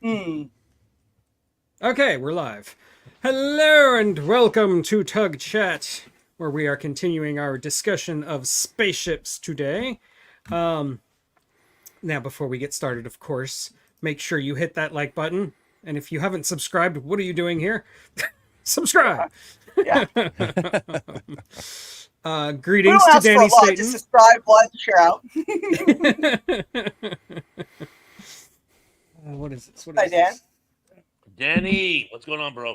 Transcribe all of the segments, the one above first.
Hmm. Okay, we're live. Hello and welcome to Tug Chat, where we are continuing our discussion of spaceships today. Um, Now, before we get started, of course, make sure you hit that like button. And if you haven't subscribed, what are you doing here? Yeah. Subscribe! Yeah. We Greetings don't to ask for a Danny lot. Just Staten. subscribe, like, share out. What is this? What Hi, is Dan. this? Danny, what's going on, bro?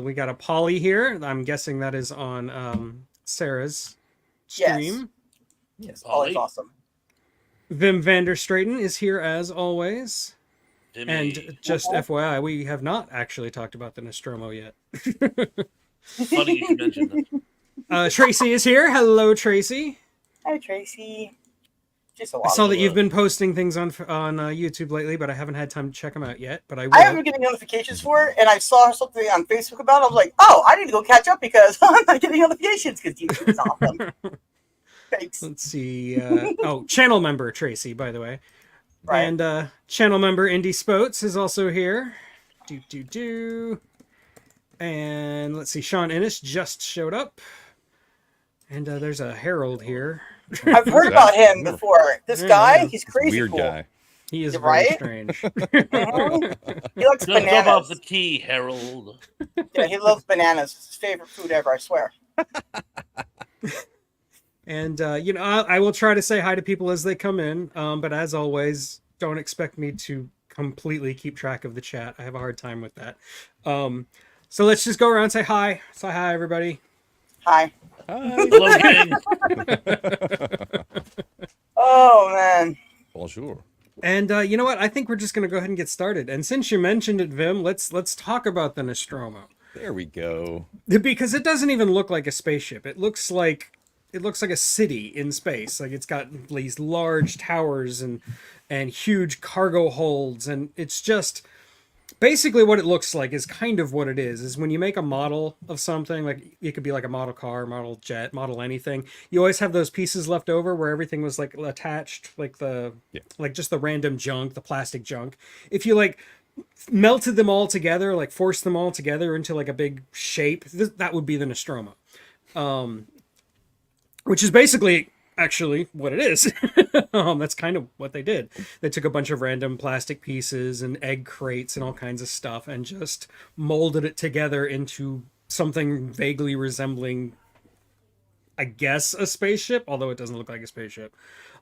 We got a Polly here. I'm guessing that is on Sarah's Yes. stream. Yes. Ollie. Always awesome. Vim Vanderstraten is here as always. Timmy. And just FYI, we have not actually talked about the Nostromo yet. Funny you should mention that. Tracy is here. Hello, Tracy. Hi, Tracy. Just a I lot. saw that you've been posting things on YouTube lately, but I haven't had time to check them out yet. But I will. I haven't been getting notifications for it, and I saw something on Facebook about it. I was like, oh, I need to go catch up because I'm not getting notifications because YouTube is awesome. Thanks. Let's see. Channel member Tracy, by the way. Right. And channel member Indy Spoats is also here. Do. And let's see, Sean Ennis just showed up. And there's a Herald here. I've heard about him before. This guy, he's crazy Weird cool. guy. He is You're very right? strange. He likes Just drop off the bananas. key, Harold. Yeah, he loves bananas. It's his favorite food ever, I swear. And, I will try to say hi to people as they come in. But as always, don't expect me to completely keep track of the chat. I have a hard time with that. So let's just go around and say hi. Say hi, everybody. Hi. Hi. Hello, gang. Oh, man. Bonjour. And you know what? I think we're just going to go ahead and get started. And since you mentioned it, Vim, let's talk about the Nostromo. There we go. Because it doesn't even look like a spaceship. It looks like a city in space. Like it's got these large towers and huge cargo holds, and it's just basically what it looks like is kind of what it is when you make a model of something, like it could be like a model car, model jet, model anything. You always have those pieces left over where everything was like attached, like like just the random junk, the plastic junk. If you like melted them all together, like forced them all together into like a big shape, that would be the Nostromo. Which is basically actually what it is. That's kind of what they did. They took a bunch of random plastic pieces and egg crates and all kinds of stuff and just molded it together into something vaguely resembling, I guess, a spaceship, although it doesn't look like a spaceship.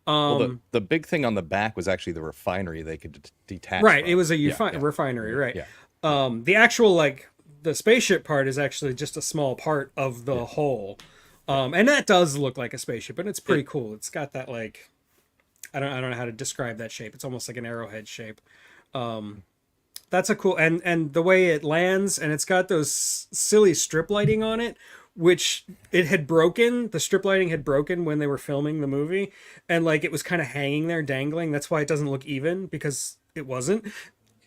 Well, the big thing on the back was actually the refinery they could detach. Right, from. it was a refinery, right? Yeah. The actual, like, the spaceship part is actually just a small part of the whole. And that does look like a spaceship, and it's pretty cool. It's got that, like, I don't know how to describe that shape. It's almost like an arrowhead shape. That's a cool, and the way it lands, and it's got those silly strip lighting on it, which it had broken. The strip lighting had broken when they were filming the movie, and like it was kind of hanging there, dangling. That's why it doesn't look even, because it wasn't.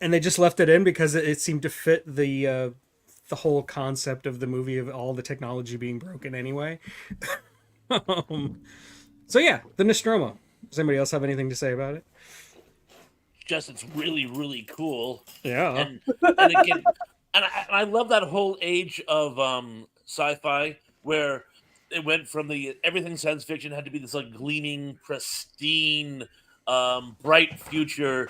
And they just left it in because it seemed to fit the whole concept of the movie of all the technology being broken anyway. So yeah, the Nostromo. Does anybody else have anything to say about it? Just it's really, really cool. Yeah. And again, I love that whole age of sci-fi where it went from everything science fiction had to be this like gleaming, pristine, bright future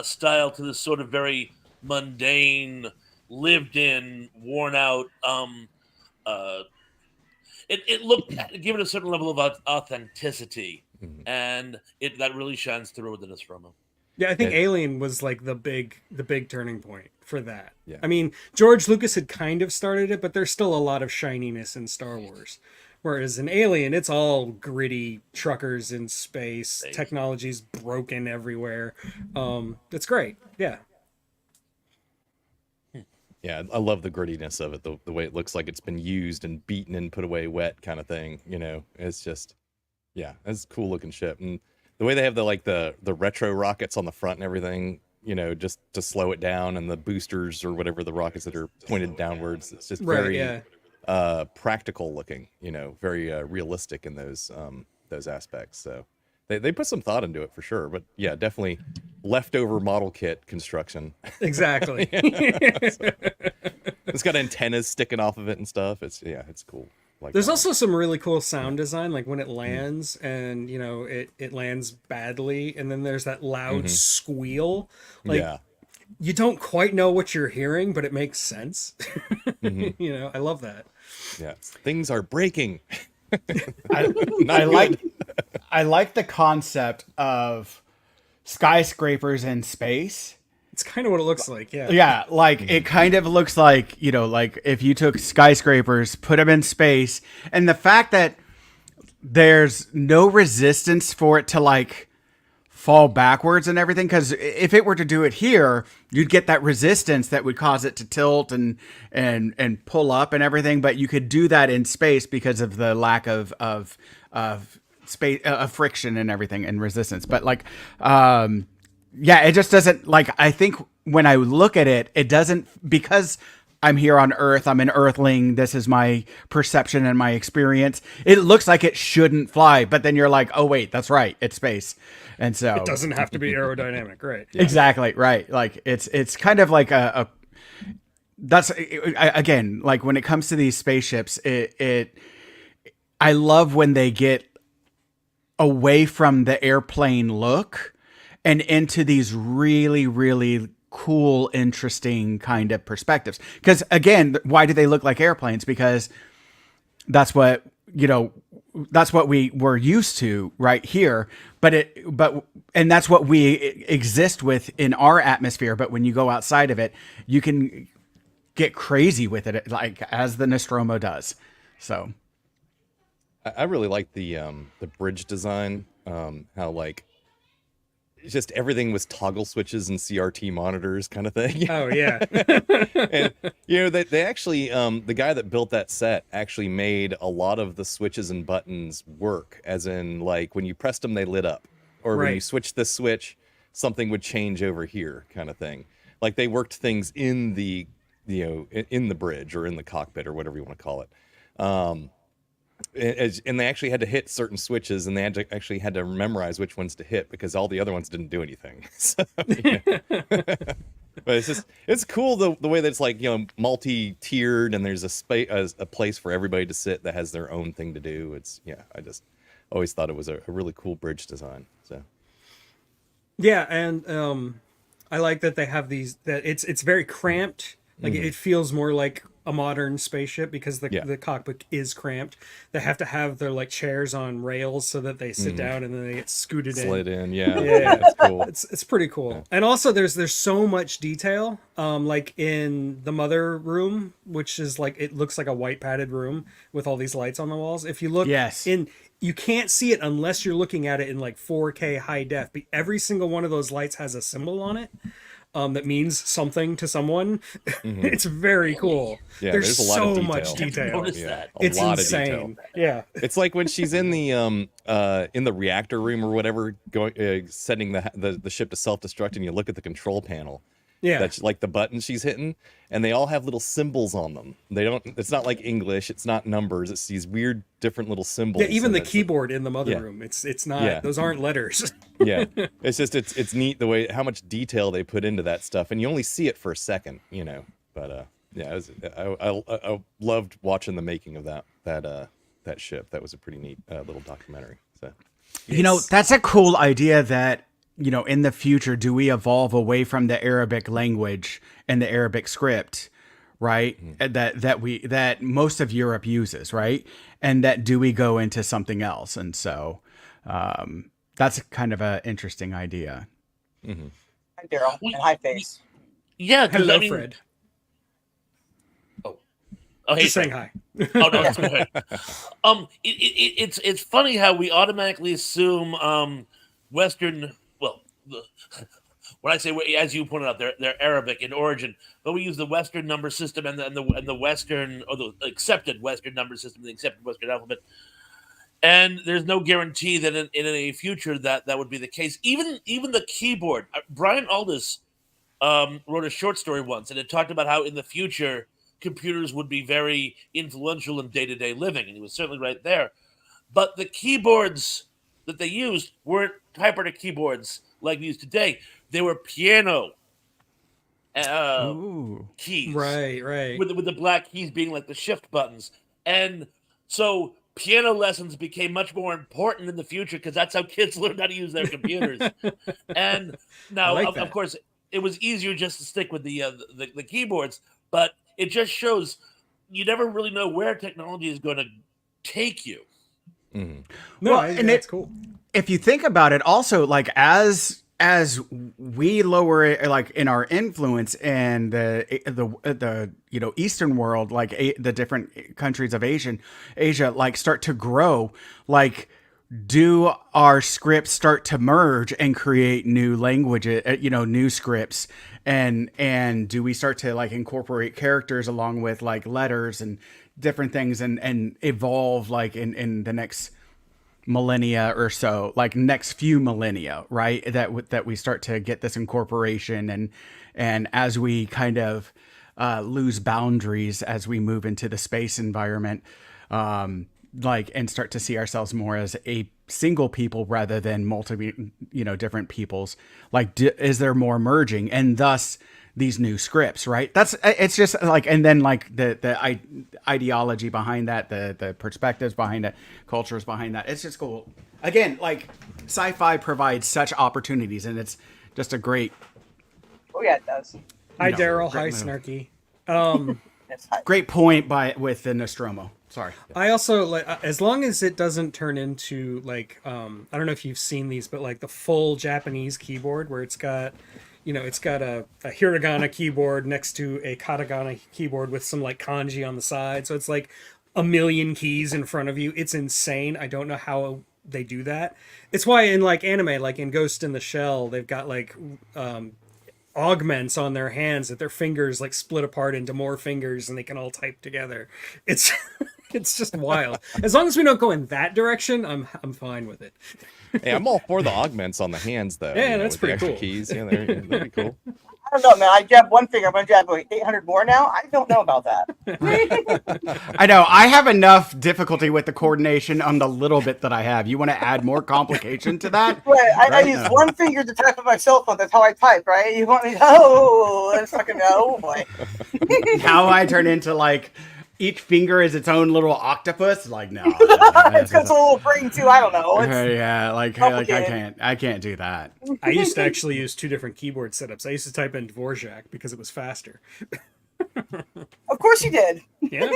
style to this sort of very mundane, lived in, worn out. It looked, given a certain level of authenticity, and that really shines through with the Nostromo. Yeah, I think Alien was like the big turning point for that. Yeah. I mean, George Lucas had kind of started it, but there's still a lot of shininess in Star Wars. Whereas in Alien, it's all gritty truckers in space. Technology's broken everywhere. It's great. Yeah. Yeah, I love the grittiness of it, the way it looks like it's been used and beaten and put away wet kind of thing. You know, it's just, yeah, it's a cool looking ship. And the way they have the retro rockets on the front and everything, you know, just to slow it down, and the boosters or whatever, the rockets that are pointed downwards, it's just very practical looking, you know, very realistic in those aspects. So They put some thought into it for sure. But yeah, definitely leftover model kit construction. Exactly. So, it's got antennas sticking off of it and stuff. It's cool. Like There's that. also some really cool sound design, like when it lands and it lands badly, and then there's that loud squeal. Like yeah. you don't quite know what you're hearing, but it makes sense. I love that. Yeah. Things are breaking. I like the concept of skyscrapers in space. It's kind of what it looks like, yeah. Yeah, like it kind of looks like, like if you took skyscrapers, put them in space, and the fact that there's no resistance for it to like fall backwards and everything, because if it were to do it here, you'd get that resistance that would cause it to tilt and pull up and everything, but you could do that in space because of the lack of space friction and everything and resistance. But like yeah, it just doesn't, like, I think when I look at it, it doesn't, because I'm here on Earth, I'm an Earthling, this is my perception and my experience, it looks like it shouldn't fly, but then you're like, oh wait, that's right, it's space. And so it doesn't have to be aerodynamic, right? Yeah. Exactly, right. Like it's kind of like that's again, like when it comes to these spaceships, I love when they get away from the airplane look and into these really, really cool, interesting kind of perspectives. Because again, why do they look like airplanes? Because that's what, that's what we were used to right here. And that's what we exist with in our atmosphere. But when you go outside of it, you can get crazy with it, like as the Nostromo does. So I really like the bridge design. How like just everything was toggle switches and CRT monitors kind of thing. Oh yeah. And they actually the guy that built that set actually made a lot of the switches and buttons work, as in like when you pressed them they lit up, or when you switched this switch something would change over here kind of thing. Like they worked things in the in the bridge or in the cockpit or whatever you want to call it. And they actually had to hit certain switches, and they actually had to memorize which ones to hit because all the other ones didn't do anything. So, but it's cool the way that it's like multi-tiered, and there's a place for everybody to sit that has their own thing to do. I just always thought it was a really cool bridge design. So yeah, and I like that they have these, that it's very cramped. Like it feels more like a modern spaceship because the cockpit is cramped. They have to have their like chairs on rails so that they sit down and then they get slid in. Yeah, it's cool. It's pretty cool. Yeah. And also there's so much detail. Like in the mother room, which is like, it looks like a white padded room with all these lights on the walls. If you look you can't see it unless you're looking at it in like 4K high def. But every single one of those lights has a symbol on it. That means something to someone. It's very cool. Yeah, there's a lot so of detail. much detail. That. It's insane. Yeah, it's like when she's in the reactor room or whatever, going setting the ship to self-destruct, and you look at the control panel. Yeah, that's like the buttons she's hitting, and they all have little symbols on them. It's not like English. It's not numbers. It's these weird, different little symbols. Yeah, even the keyboard in the mother room. It's not. Yeah. Those aren't letters. Yeah, it's just it's neat the way how much detail they put into that stuff, and you only see it for a second, But yeah, I loved watching the making of that ship. That was a pretty neat little documentary. So, that's a cool idea that. In the future, do we evolve away from the Arabic language and the Arabic script, right? Mm-hmm. That most of Europe uses, right? And that do we go into something else? And so that's kind of an interesting idea. Mm-hmm. Hi, Daryl. And hi, Face. Yeah. Hello, Fred. Oh, hey, just saying hi. Oh no, that's okay. It's funny how we automatically assume Western. Well, when I say, as you pointed out, they're Arabic in origin, but we use the Western number system and the Western, or the accepted Western number system, the accepted Western alphabet. And there's no guarantee that in a future that would be the case. Even the keyboard. Brian Aldiss wrote a short story once, and it talked about how in the future computers would be very influential in day-to-day living, and he was certainly right there. But the keyboards that they used weren't typewriter keyboards like we use today. They were piano Ooh. keys, Right. with the black keys being like the shift buttons, and so piano lessons became much more important in the future because that's how kids learned how to use their computers. And I now, like of that. course, it was easier just to stick with the keyboards, but it just shows you never really know where technology is going to take you. Mm-hmm. No, Well, and that's cool. If you think about it, also like as we lower it, like in our influence in the Eastern world, like the different countries of Asia, like start to grow, like do our scripts start to merge and create new languages, new scripts, and do we start to like incorporate characters along with like letters and different things and evolve like in the next millennia or so, like next few millennia, right? That we start to get this incorporation, and as we kind of lose boundaries as we move into the space environment, like and start to see ourselves more as a single people rather than multiple, different peoples. Like, is there more merging, and thus these new scripts, right? It's just like, and then like the ideology behind that, the perspectives behind it, cultures behind that. It's just cool. Again, like sci-fi provides such opportunities, and it's just a great. Oh yeah, it does. Hi, No, Daryl. Hi, great move. Snarky. It's high. Great point with the Nostromo. Sorry. I also like, as long as it doesn't turn into like I don't know if you've seen these, but like the full Japanese keyboard where it's got a hiragana keyboard next to a katakana keyboard with some like kanji on the side, so it's like a million keys in front of you. It's insane. I don't know how they do that. It's why in like anime, like in Ghost in the Shell, they've got like augments on their hands that their fingers like split apart into more fingers and they can all type together. It's it's just wild. As long as we don't go in that direction, I'm fine with it. Hey, I'm all for the augments on the hands, though. Yeah, that's with the pretty extra cool. keys. Yeah, that'd be cool. I don't know, man. I jab one finger. I'm gonna jab like 800 more now. I don't know about that. I know. I have enough difficulty with the coordination on the little bit that I have. You want to add more complication to that? Right. I Right? use No. one finger to type on my cell phone. That's how I type, right? You want me to? Oh, that's fucking oh boy. Now I turn into like each finger is its own little octopus. Like no. It's got a little brain too. I don't know. It's, Yeah, like complicated. I can't do that. I used to actually use two different keyboard setups. I used to type in Dvorak because it was faster. of course you did. Yeah.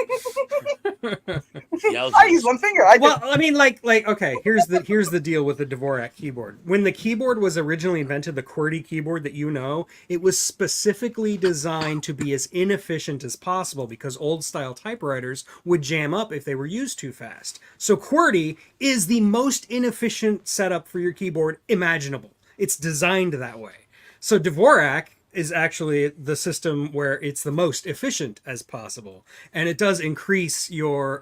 I use one finger. I Well, just I mean, like, okay. Here's the deal with the Dvorak keyboard. When the keyboard was originally invented, the QWERTY keyboard that you know, it was specifically designed to be as inefficient as possible because old style typewriters would jam up if they were used too fast. So QWERTY is the most inefficient setup for your keyboard imaginable. It's designed that way. So Dvorak is actually the system where it's the most efficient as possible, and it does increase your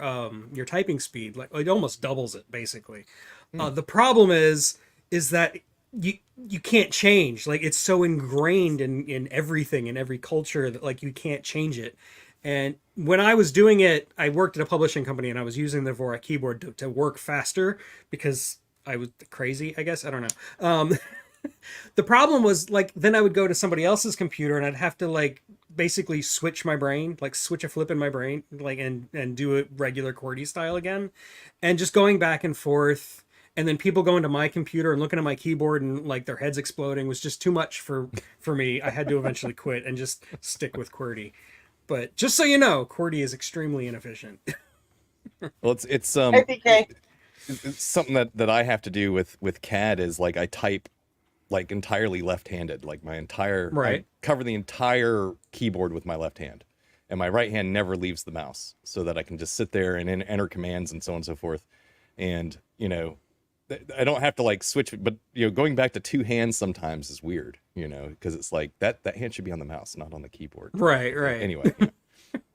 typing speed. Like it almost doubles it basically. The problem is that you can't change. Like it's so ingrained in everything, in every culture, that like you can't change it. And when I was doing it, I worked at a publishing company and I was using the Dvorak keyboard to work faster because I was crazy, I guess. I don't know. The problem was like then I would go to somebody else's computer and I'd have to like basically switch my brain, like switch a flip in my brain, like and do it regular QWERTY style again, and just going back and forth. And then people going to my computer and looking at my keyboard and like their heads exploding was just too much for me. I had to eventually quit and just stick with QWERTY. But just so you know, QWERTY is extremely inefficient. Well, it's hey, PK. it's something that I have to do with CAD is like I type like entirely left-handed, like my entire Right. I cover the entire keyboard with my left hand, and my right hand never leaves the mouse, so that I can just sit there and enter commands and so on and so forth. And I don't have to like switch, but going back to two hands sometimes is weird, because it's like that hand should be on the mouse, not on the keyboard. Right. Anyway,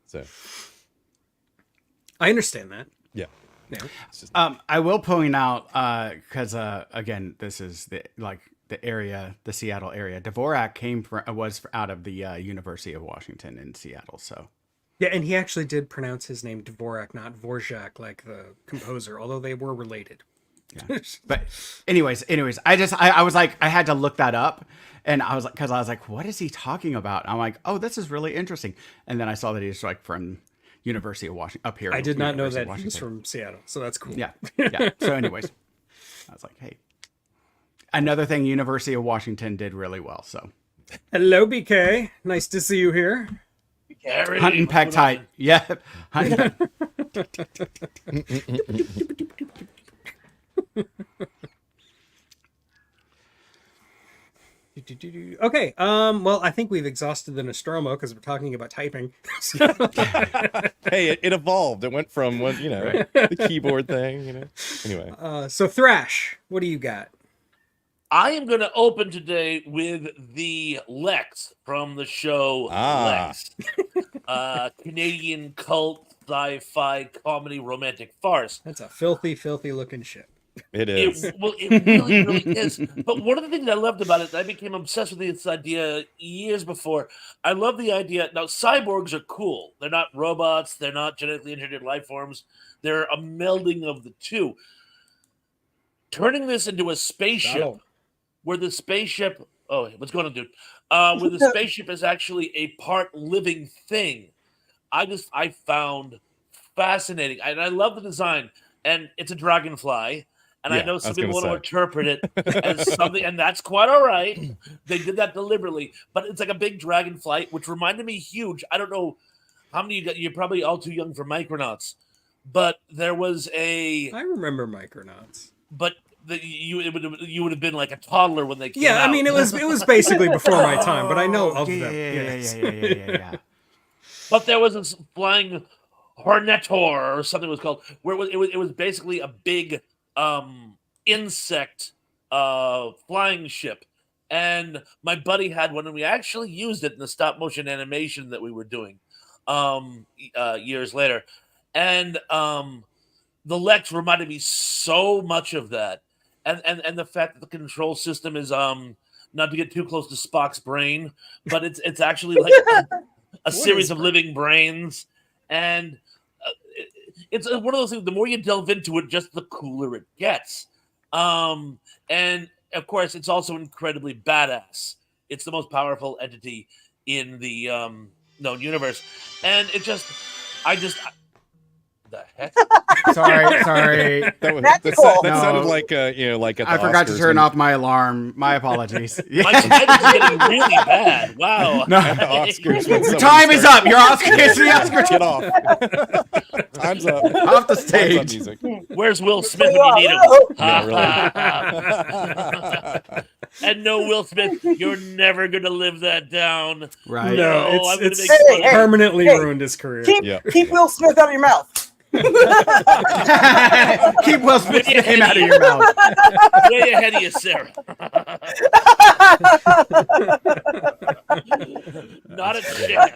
so I understand that. yeah. Yeah. It's just, I will point out because again, this is the Seattle area. Dvorak was out of the University of Washington in Seattle. So Yeah, and he actually did pronounce his name Dvorak, not Dvorak, like the composer, although they were related. But anyways, I was like, I had to look that up, and I was like, because I was like, what is he talking about? I'm like, oh, this is really interesting. And then I saw that he's like from University of Washington up here. I did not know University of that he was Washington. from Seattle, so that's cool. Yeah. So anyways, I was like, hey, another thing University of Washington did really well. So Hello, BK. Nice to see you here. Harry, hunting what's going pectite. on? Yeah. Hunting. Okay. Well, I think we've exhausted the Nostromo because we're talking about typing. Hey, it evolved. It went from one, the keyboard thing, Anyway, So Thrash, what do you got? I am going to open today with the Lex from the show Lex, Canadian cult sci-fi comedy romantic farce. That's a filthy, filthy looking shit. it is. It really, really is. But one of the things I loved about it, I became obsessed with this idea years before. I love the idea. Now, cyborgs are cool. They're not robots. They're not genetically engineered life forms. They're a melding of the two. Turning this into a spaceship, where the spaceship, what's going on, dude? Where the spaceship is actually a part living thing. I found fascinating. And I love the design. And it's a dragonfly. And I know some people want to interpret it as something, and that's quite all right. They did that deliberately, but it's like a big dragonfly, which reminded me huge. I don't know how many you got. You're probably all too young for Micronauts, but there was I remember Micronauts. But you would have been like a toddler when they came out. I mean it was basically before my time, but I know of them. Yeah. But there was this flying Hornetor or something it was called, where it was basically a big insect flying ship, and my buddy had one, and we actually used it in the stop motion animation that we were doing years later, and the Lex reminded me so much of that, and the fact that the control system is not to get too close to Spock's brain, but it's actually like a series of living brains, and it's one of those things. The more you delve into it, just the cooler it gets. And of course, it's also incredibly badass. It's the most powerful entity in the known universe, and the heck? Sorry. That sounded like at the I forgot to Oscars turn when- off my alarm. My apologies. My tinnitus is getting really bad. Wow. No. At the Oscars when Your someone time is starts- up. Your Oscar is the Oscar. Get off. Time's up. Off the Time's up, stage. music. Where's Will Smith when you need him? Yeah, really. And no, Will Smith, you're never gonna live that down. Right. No, I'm gonna it's make fun of Hey, permanently hey. ruined his career. Keep Will Smith out of your mouth. Keep Will Smith's name out of your mouth. Way ahead of you, Sarah. Not a chance.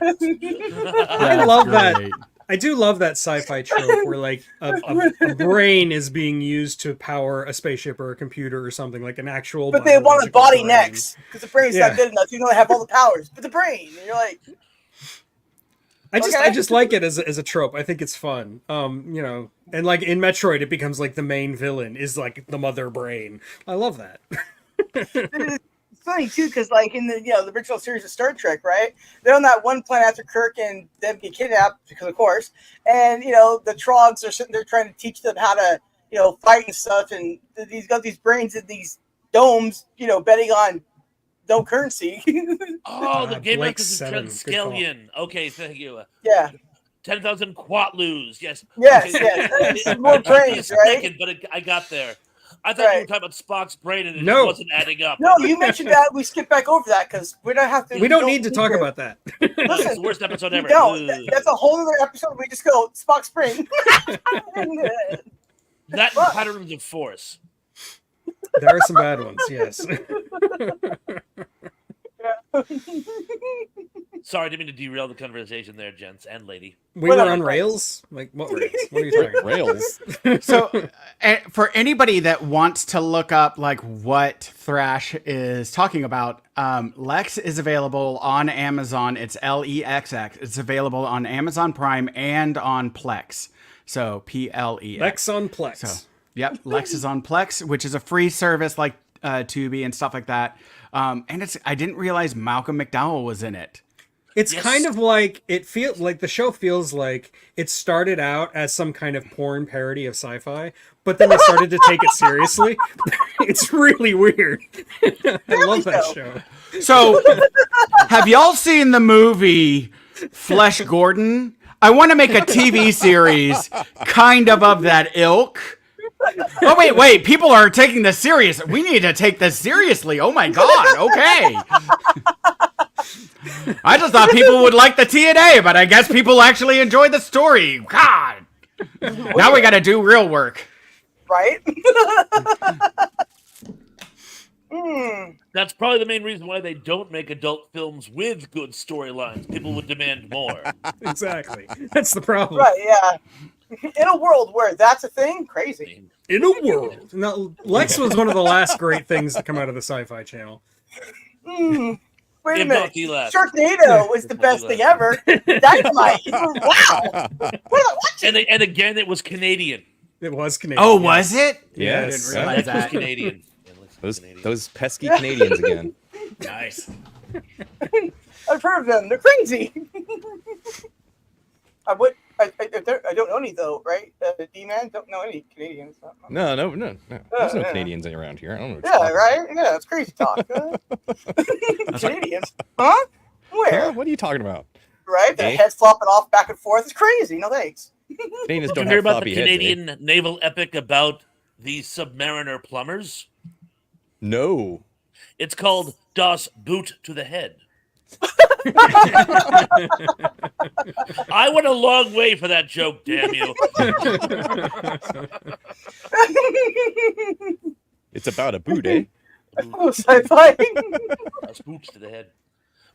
I love that. I do love that sci-fi trope where like a brain is being used to power a spaceship or a computer or something, like an actual. But they want a biological body brain. next because the brain's not good enough. You know, they have all the powers, but the brain. And you're like, I Okay. just like it as a trope. I think it's fun. And like in Metroid, it becomes like the main villain is like the mother brain. I love that. it's funny too because like in the original series of Star Trek, right? They're on that one planet after Kirk and them get kidnapped because of course, and the Trogs are sitting there trying to teach them how to fight and stuff, and these got these brains in these domes, betting on no currency. Oh, the game Blake is 7. Good Transkelion. Okay, thank you. Yeah. 10,000 Quatlus. Yes. Yes, Okay. yes. It's more brains, right? Second, but I got there. I thought you were Right. talking about Spock's brain, and it No. just wasn't adding up. No, you mentioned that. We skip back over that because we don't have to. We don't need to talk about that. It's the Listen, worst episode ever. no, Ugh. that's a whole other episode. We just go Spock's brain. That and Patterns of Force. There are some bad ones, yes. Sorry, I didn't mean to derail the conversation there, gents and lady. We Whatever, were on friends. rails? Like, what rails? What are you talking about? Rails. So, for anybody that wants to look up like what Thrash is talking about, Lex is available on Amazon. It's LEXX. It's available on Amazon Prime and on Plex. So PLEX. Lex on Plex. So Yep, Lex is on Plex, which is a free service like Tubi and stuff like that. And I didn't realize Malcolm McDowell was in it. It's Yes. kind of like the show feels like it started out as some kind of porn parody of sci-fi, but then they started to take it seriously. It's really weird. I love that show. So, have y'all seen the movie Flesh Gordon? I want to make a TV series kind of that ilk. Oh, wait. People are taking this serious. We need to take this seriously. Oh, my God. Okay. I just thought people would like the TNA, but I guess people actually enjoy the story. God. Now we got to do real work. Right? That's probably the main reason why they don't make adult films with good storylines. People would demand more. Exactly. That's the problem. Right, yeah. In a world where that's a thing, crazy. In a world. No, Lex was one of the last great things to come out of the Sci-Fi Channel. Wait a If minute. not the last. Sharknado was the If not best the thing last. ever. Dynamite. Wow. What And again, it was Canadian. It was Canadian. Oh, was it? Yeah, Yes. I didn't Lex realize was that. Canadian. Yeah, Lex was Those Canadian. those pesky Canadians again. Nice. I've heard of them. They're crazy. I don't know any though, right? D-Man don't know any Canadians. No. There's no yeah. Canadians around here. I don't know. What Yeah, you're talking right. Yeah, it's crazy talk. Canadians, huh? Where? about. What are you talking about? Right? Their Eh? heads flopping off back and forth. It's crazy. No thanks. Canadians Did don't you hear have about the floppy heads. eh? Canadian naval epic about the submariner plumbers? No. It's called Das Boot to the Head. I went a long way for that joke, damn you. It's about a boot, eh? Oh, sci-fi. Das Boot to the Head.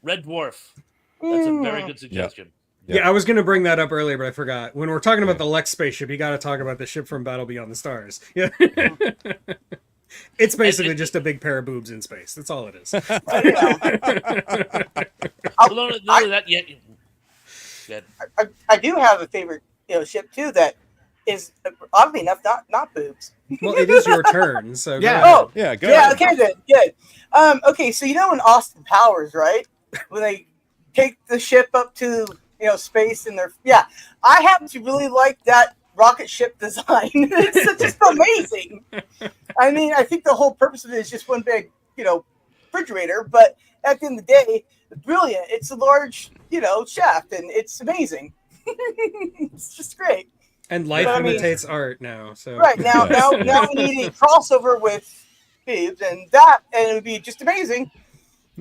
Red Dwarf. That's a very good suggestion. Yeah, I was going to bring that up earlier, but I forgot. When we're talking about the Lex spaceship, you got to talk about the ship from Battle Beyond the Stars. Yeah. It's basically just a big pair of boobs in space. That's all it is. Not only that, yet. Good. I do have a favorite, ship too that is oddly enough not boobs. Well, it is your turn, so go Yeah. ahead. Oh, Yeah, go yeah. ahead. Okay, good. Okay, so in Austin Powers, right? When they take the ship up to space and I happen to really like that rocket ship design. It's just amazing. I mean, I think the whole purpose of it is just one big refrigerator, but at the end of the day, it's brilliant. It's a large shaft, and it's amazing. It's just great. And life But, I mean- imitates art now. So Right now we need a crossover with boobs, and it would be just amazing.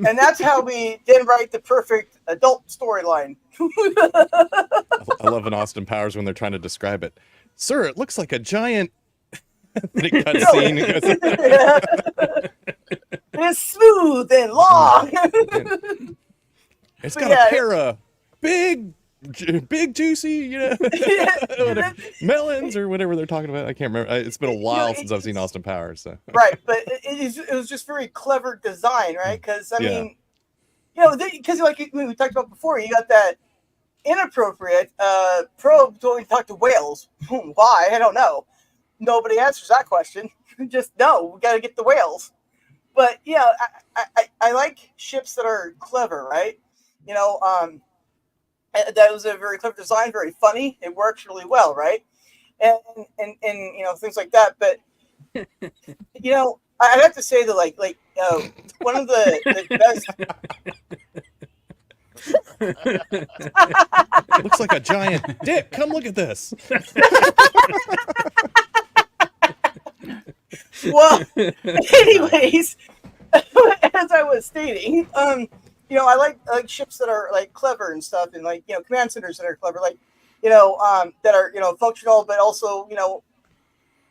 And that's how we then write the perfect adult storyline. I love in Austin Powers when they're trying to describe it. Sir, it looks like a giant. Then it cuts scene. It goes, It's smooth and long. it's But got yeah, a pair of big juicy, whatever, melons or whatever they're talking about. I can't remember. It's been a while since I've seen Austin Powers. So. Right, but it was just very clever design, right? Because I Yeah. mean, because like we talked about before, you got that inappropriate probe going to talk to whales. Why? I don't know. Nobody answers that question. Just no, we got to get the whales. But I like ships that are clever, right? That was a very clever design, very funny. It works really well, right? And things like that. But I'd have to say that like one of the best. It looks like a giant dick. Come look at this. Well, anyways, as I was stating, I like ships that are like clever and stuff, and like command centers that are clever, like that are functional, but also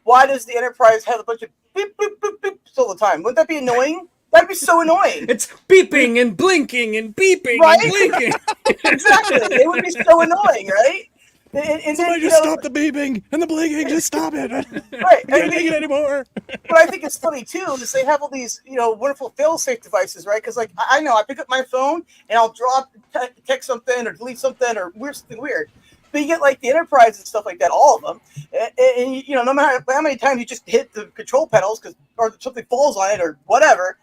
why does the Enterprise have a bunch of beep beep beep beeps all the time? Wouldn't that be annoying? That'd be so annoying. it's beeping and blinking and beeping Right? and blinking. Exactly, it would be so annoying, right? And Somebody then, just stop the beeping and the blinking. Just stop it. I right? can't take it anymore. What I think is funny too is they have all these, wonderful fail-safe devices, right? Because like I know I pick up my phone and I'll drop, text something or delete something or something weird. But you get like the Enterprise and stuff like that, all of them, and you know, no matter how many times you just hit the control pedals or something falls on it or whatever,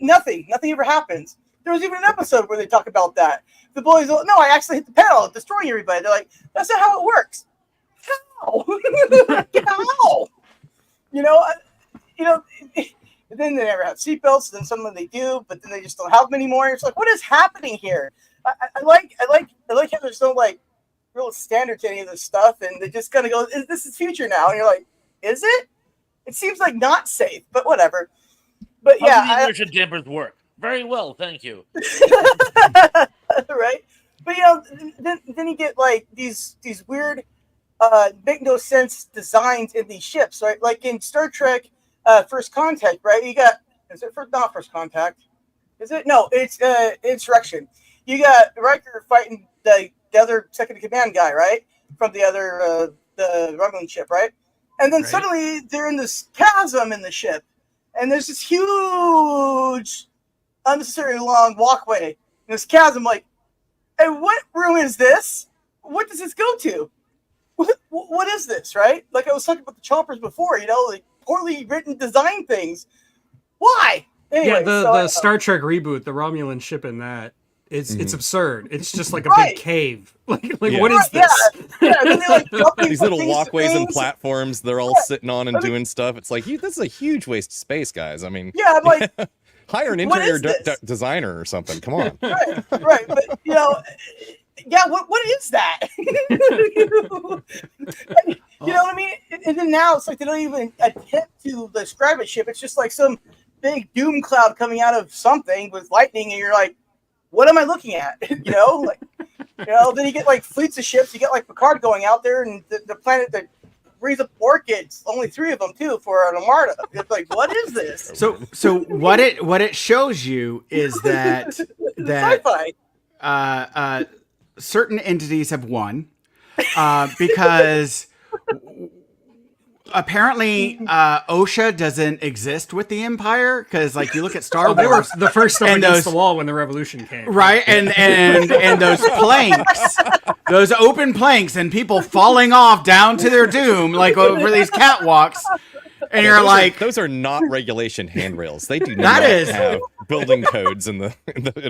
nothing ever happens. There was even an episode where they talk about that. The boys, no, I actually hit the pedal, destroying everybody. They're like, that's not how it works. How? How? You know. And then they never have seatbelts. Then some of them they do, but then they just don't have them anymore. It's like, what is happening here? I like how there's no like real standard to any of this stuff, and they just kind of go, "This is future now," and you're like, "Is it?" It seems like not safe, but whatever. But How yeah, do the inertia dampers work? Very well, thank you. right. But you know, then you get like these weird, make no sense designs in these ships, right? Like in Star Trek, First Contact, right? You got not First Contact? Is it? No, it's Insurrection. You got Riker fighting the other second in command guy, right? From the other the Romulan ship, right? And then suddenly they're in this chasm in the ship, and there's this huge, unnecessarily long walkway in this chasm. Like, hey, what room is this? What does this go to? What is this, right? Like I was talking about the choppers before, you know, like poorly written design things. Why? Anyway, the Star Trek reboot, the Romulan ship in that, it's absurd. It's just like a big cave. Like what is this? Yeah. Then they, like, these little walkways and platforms they're all sitting on and doing stuff. It's like, this is a huge waste of space, guys. I mean, yeah, I'm like, hire an interior designer or something. Come on. Right. But you know, yeah, what is that? You know what I mean? And then now it's like they don't even attempt to describe a ship. It's just like some big doom cloud coming out of something with lightning, and you're like, what am I looking at? You know, like, you know, then you get like fleets of ships. You get like Picard going out there, and the planet that breeds up orchids. Only 3 of them too for an Armada. It's like, what is this? So what it shows you is that sci-fi. Certain entities have won because apparently OSHA doesn't exist with the Empire, because like you look at Star Wars, they were the first stuff against those, the wall when the revolution came, right? And those planks, those open planks, and people falling off down to their doom like over these catwalks. And you're like, those are not regulation handrails. They do not have building codes in a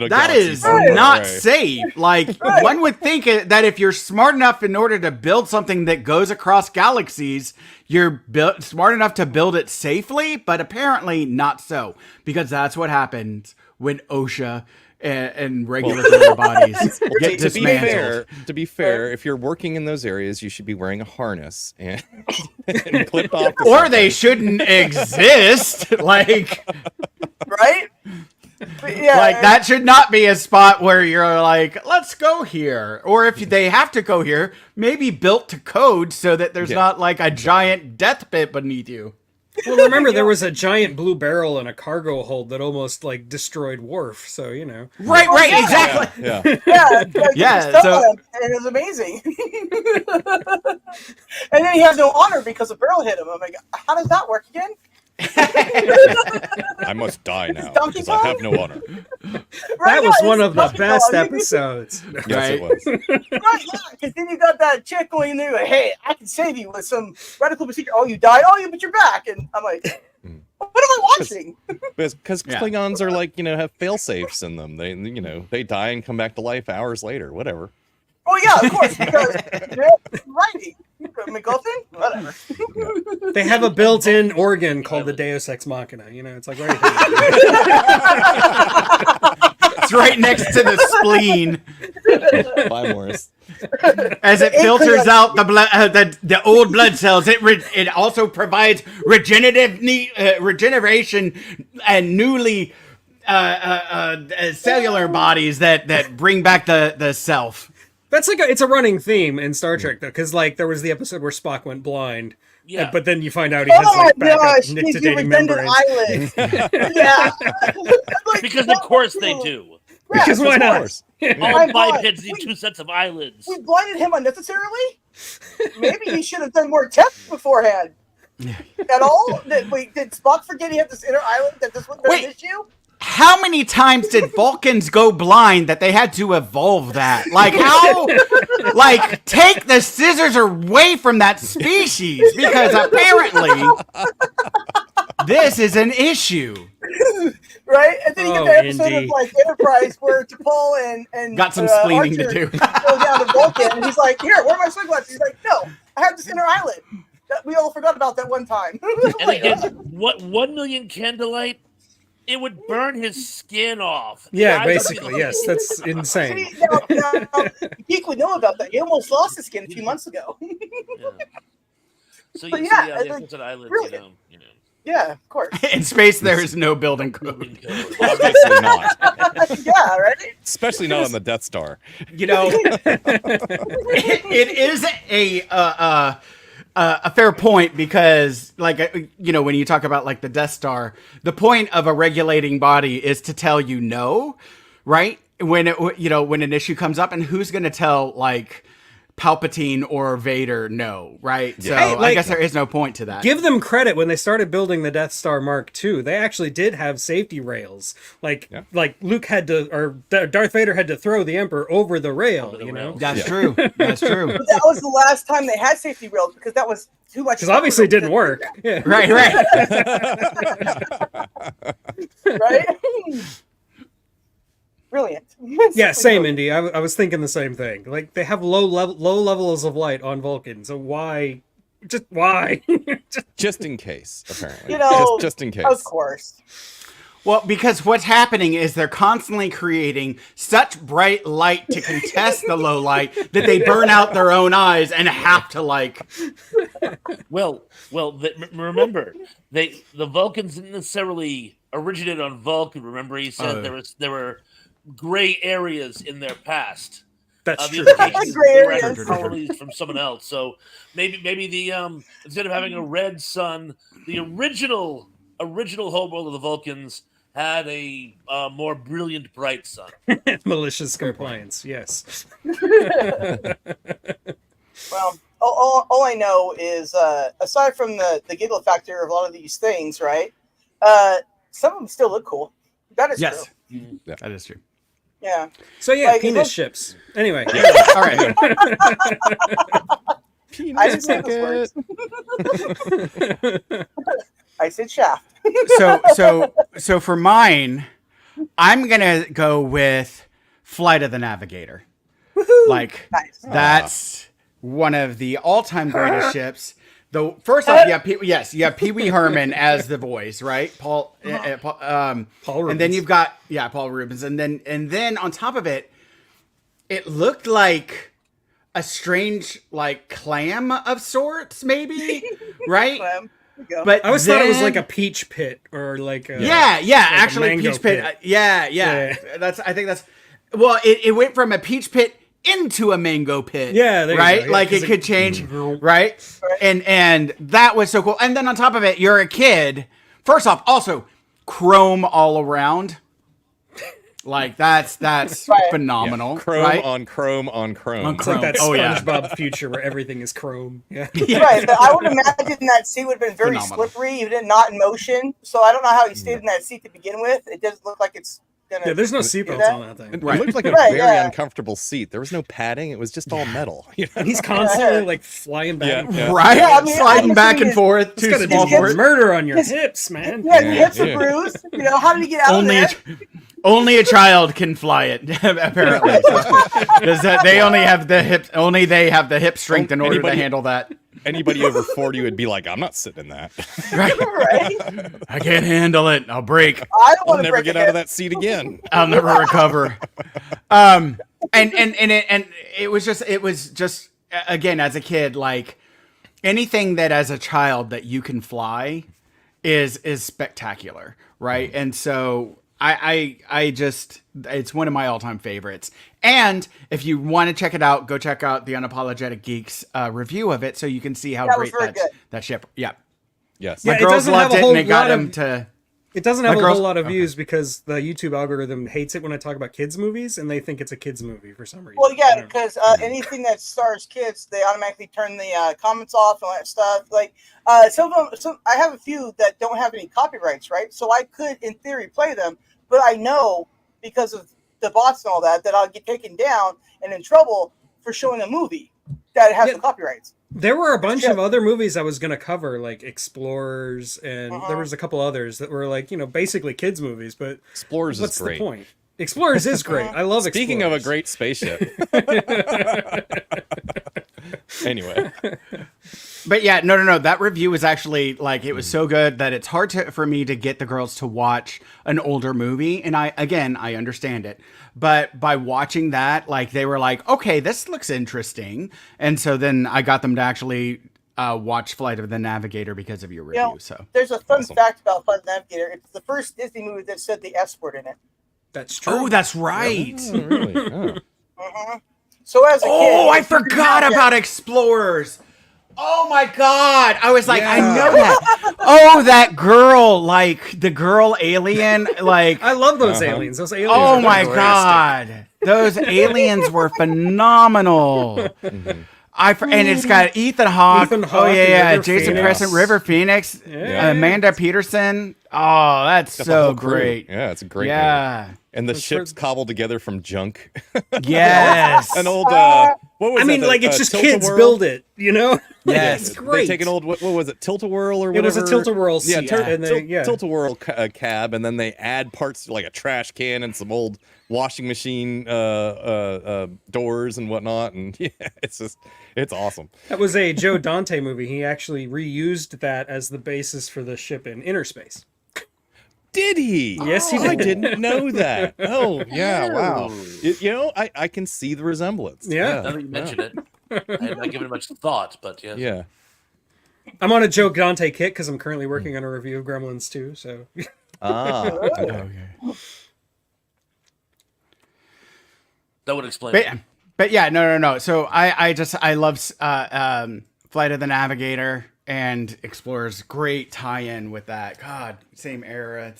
that is not safe. Like one would think that if you're smart enough in order to build something that goes across galaxies, you're smart enough to build it safely, but apparently not so, because that's what happens when OSHA and regulatory bodies get dismantled. To be fair, if you're working in those areas, you should be wearing a harness and clipped off. Or they shouldn't exist. Like, right? Yeah, like that should not be a spot where you're like, let's go here. Or if they have to go here, maybe built to code so that there's not like a giant death pit beneath you. Well, remember there was a giant blue barrel in a cargo hold that almost like destroyed Worf. So you know, right, exactly. So and it was amazing. And then he has no honor because a barrel hit him. I'm like, how does that work again? I must die now because I have no honor. That was one of the best episodes. Yes, it was. Right, yeah, because then you got that chick going in there like, hey, I can save you with some radical procedure. Oh, you died? Oh, but you're back. And I'm like, what am I watching? Because Klingons are like, have fail safes in them. They die and come back to life hours later, whatever. Oh, yeah, of course, because they're writing. McGuffin? Whatever. They have a built-in organ called the Deus Ex Machina. It's like right here. It's right next to the spleen. Bye, Morris. As it filters out the blood, the old blood cells, it also provides regeneration and newly cellular bodies that bring back the self. That's it's a running theme in Star Trek though, because like there was the episode where Spock went blind. Yeah. But then you find out he has like backup nicotinating membranes. Because of course they do. Yeah, because why not? All bipeds need 2 sets of eyelids. We blinded him unnecessarily? Maybe he should have done more tests beforehand. At all? Did Spock forget he had this inner eyelid that this was an issue? how many times did Vulcans go blind that they had to evolve that? Like, how? Like, take the scissors away from that species, because apparently this is an issue. Right? And then you get Oh, the episode Indy. of like Enterprise where T'Pol and Got some splaining to Archer do. go down to Vulcan, and he's like, "Here, where are my sunglasses?" He's like, "No, I have this inner island that we all forgot about that one time." And again, what 1 million candlelight? It would burn his skin off. Yeah, I- basically, yes. That's insane. See, now, Geek would know about that. He almost lost his skin a few months ago. Yeah. So, But you yeah, see, it's the like, Ascent Island, really- you know. Yeah, of course. In space, there is no building code. Obviously not. Yeah, right. Especially not on the Death Star. You know, it is a fair point, because, like, you know, when you talk about like the Death Star, the point of a regulating body is to tell you no, right? When it, you know, when an issue comes up, and who's going to tell like Palpatine or Vader no, right? So Hey, I like, guess there is no point to that. Give them credit. When they started building the Death Star Mark II, they actually did have safety rails. Like Luke had to, or Darth Vader had to throw the Emperor over the rail. You know, That's true. That's true. But that was the last time they had safety rails because that was too much. because obviously it didn't work. Yeah. Right. Right. Right? Brilliant. Yeah, same, Indy. I was thinking the same thing. Like, they have low levels of light on Vulcan, so why? Just why? Just in case, apparently. You know, just in case. Of course. Well, because what's happening is they're constantly creating such bright light to contest the low light that they burn out their own eyes and have to like. Well. Remember, the Vulcans didn't necessarily originate on Vulcan. Remember, he said there were gray areas in their past. That's The true. indications Gray they were areas. actually colonies from someone else. So maybe the instead of having a red sun, the original homeworld of the Vulcans had a more brilliant, bright sun. Malicious compliance. Yes. Well, all I know is, aside from the giggle factor of a lot of these things, right? Some of them still look cool. That is Yes, true. that is true. Yeah. So yeah, Like, penis those- ships. Anyway, All right. I didn't say those words. I said shaft. So for mine, I'm gonna go with Flight of the Navigator. Like Nice. that's one of the all-time greatest ships. Though first off, you have Pee Wee Herman as the voice, right? Paul, Paul Rubens. and then you've got Paul Rubens, and then on top of it, it looked like a strange like clam of sorts, maybe, right? There you go. But I always thought it was then- like a peach pit or like a, yeah, actually mango peach pit. pit. Yeah. Yeah. I think that's well, it went from a peach pit into a mango pit. Yeah, there you right. go. Yeah, like 'cause it could change, right? And that was so cool. And then on top of it, you're a kid. First off, also chrome all around. Like that's Right. phenomenal. Chrome right? on chrome on chrome. On It's like that Oh, yeah. SpongeBob future where everything is chrome. Yeah. Right, but I would imagine that seat would have been very Phenomenal. slippery, even not in motion. So I don't know how he stayed in that seat to begin with. It doesn't look like it's gonna. Yeah, there's no do seatbelts that. on that thing. It Right. looked like a Right, very yeah. uncomfortable seat. There was no padding. It was just all metal. You know? And he's constantly like flying back. and forth. Right. Yeah, I mean, Sliding I'm back and assuming forth. It's Too got to small do for it. murder on your hips, man. Yeah, Yeah, your hips yeah. are bruised. You know, how did he get out Only of a, there? only a child can fly it, apparently. Because they only have the hip. Only they have the hip strength in order to Anybody- handle that. Anybody over 40 would be like, I'm not sitting in that. Right? Right? I can't handle it. I'll break. I don't I'll want to never break get a out of hip. that seat again. I'll never recover. And it was just again as a kid, like anything that as a child that you can fly is spectacular, right? And so I just it's one of my all-time favorites. And if you want to check it out, go check out the Unapologetic Geeks review of it so you can see how That was great very good. that ship. Yeah. Yes. Yeah, My it girls doesn't have loved a it whole and it got lot of- them to It doesn't have My a girls- whole lot of okay. views because the YouTube algorithm hates it when I talk about kids movies, and they think it's a kids movie for some reason. Well, I yeah, don't know. because anything that stars kids, they automatically turn the comments off and all that stuff. Like some of them, I have a few that don't have any copyrights, right? So I could, in theory, play them. but I know because of the bots and all that I'll get taken down and in trouble for showing a movie that has the copyrights. There were a bunch of other movies I was going to cover, like Explorers, and there was a couple others that were like, basically kids movies, but Explorers what's is great. the point? Explorers is great. I love Speaking Explorers. of a great spaceship. Anyway. But yeah, no. That review was actually like, it was so good that it's hard for me to get the girls to watch an older movie. And I understand it. But by watching that, like they were like, okay, this looks interesting. And so then I got them to actually watch Flight of the Navigator because of your review. So there's a fun fact about Flight of the Navigator. It's the first Disney movie that said the S word in it. That's true. Oh, that's right. Oh, really? Oh. So as a kid, I forgot about Explorers. Oh my God. I was like, I know that. Oh, that girl, like the girl alien, like. I love those aliens. Those aliens. Oh are my fantastic. God. Those aliens were phenomenal. And it's got Ethan Hawke. Ethan Hawke and River Jason Phoenix. Crescent, River Phoenix, Amanda Peterson. Oh, that's Got the so whole crew. great. Yeah, it's a great movie. Yeah. And the ship's cobbled together from junk. Yes. An old, what was I mean, that? like, it's just kids Tilt-A-Whirl? build it, Yes. It's great. They take an old, what was it, Tilt-A-Whirl or It whatever? was a Tilt-A-Whirl Yeah, seat, and they- yeah. Tilt-A-Whirl cab, and then they add parts like a trash can and some old washing machine doors and whatnot, and yeah, it's awesome. That was a Joe Dante movie. He actually reused that as the basis for the ship in Inner Space. Did he? Yes, he did. I didn't know that. Oh, yeah, wow. I can see the resemblance. Yeah. Now that you mention it, I had not given it much thought, but yes. Yeah. I'm on a Joe Dante kick because I'm currently working on a review of Gremlins 2, so... Okay. That would explain it. But yeah, no. So I love Flight of the Navigator and Explorers. Great tie-in with that. God, same era,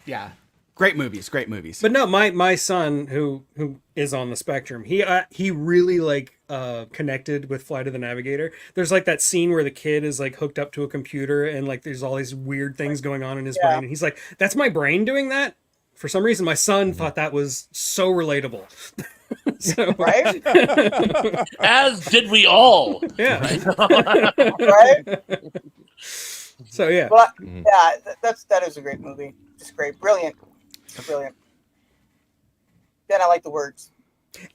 yeah. Great movies. But no, my son who is on the spectrum, he really connected with Flight of the Navigator. There's like that scene where the kid is like hooked up to a computer and like there's all these weird things going on in his brain, and he's like, "That's my brain doing that." For some reason, my son thought that was so relatable. So, right? As did we all. Yeah. Right? So yeah. But yeah, that is a great movie. Just great, brilliant. Then I like the words.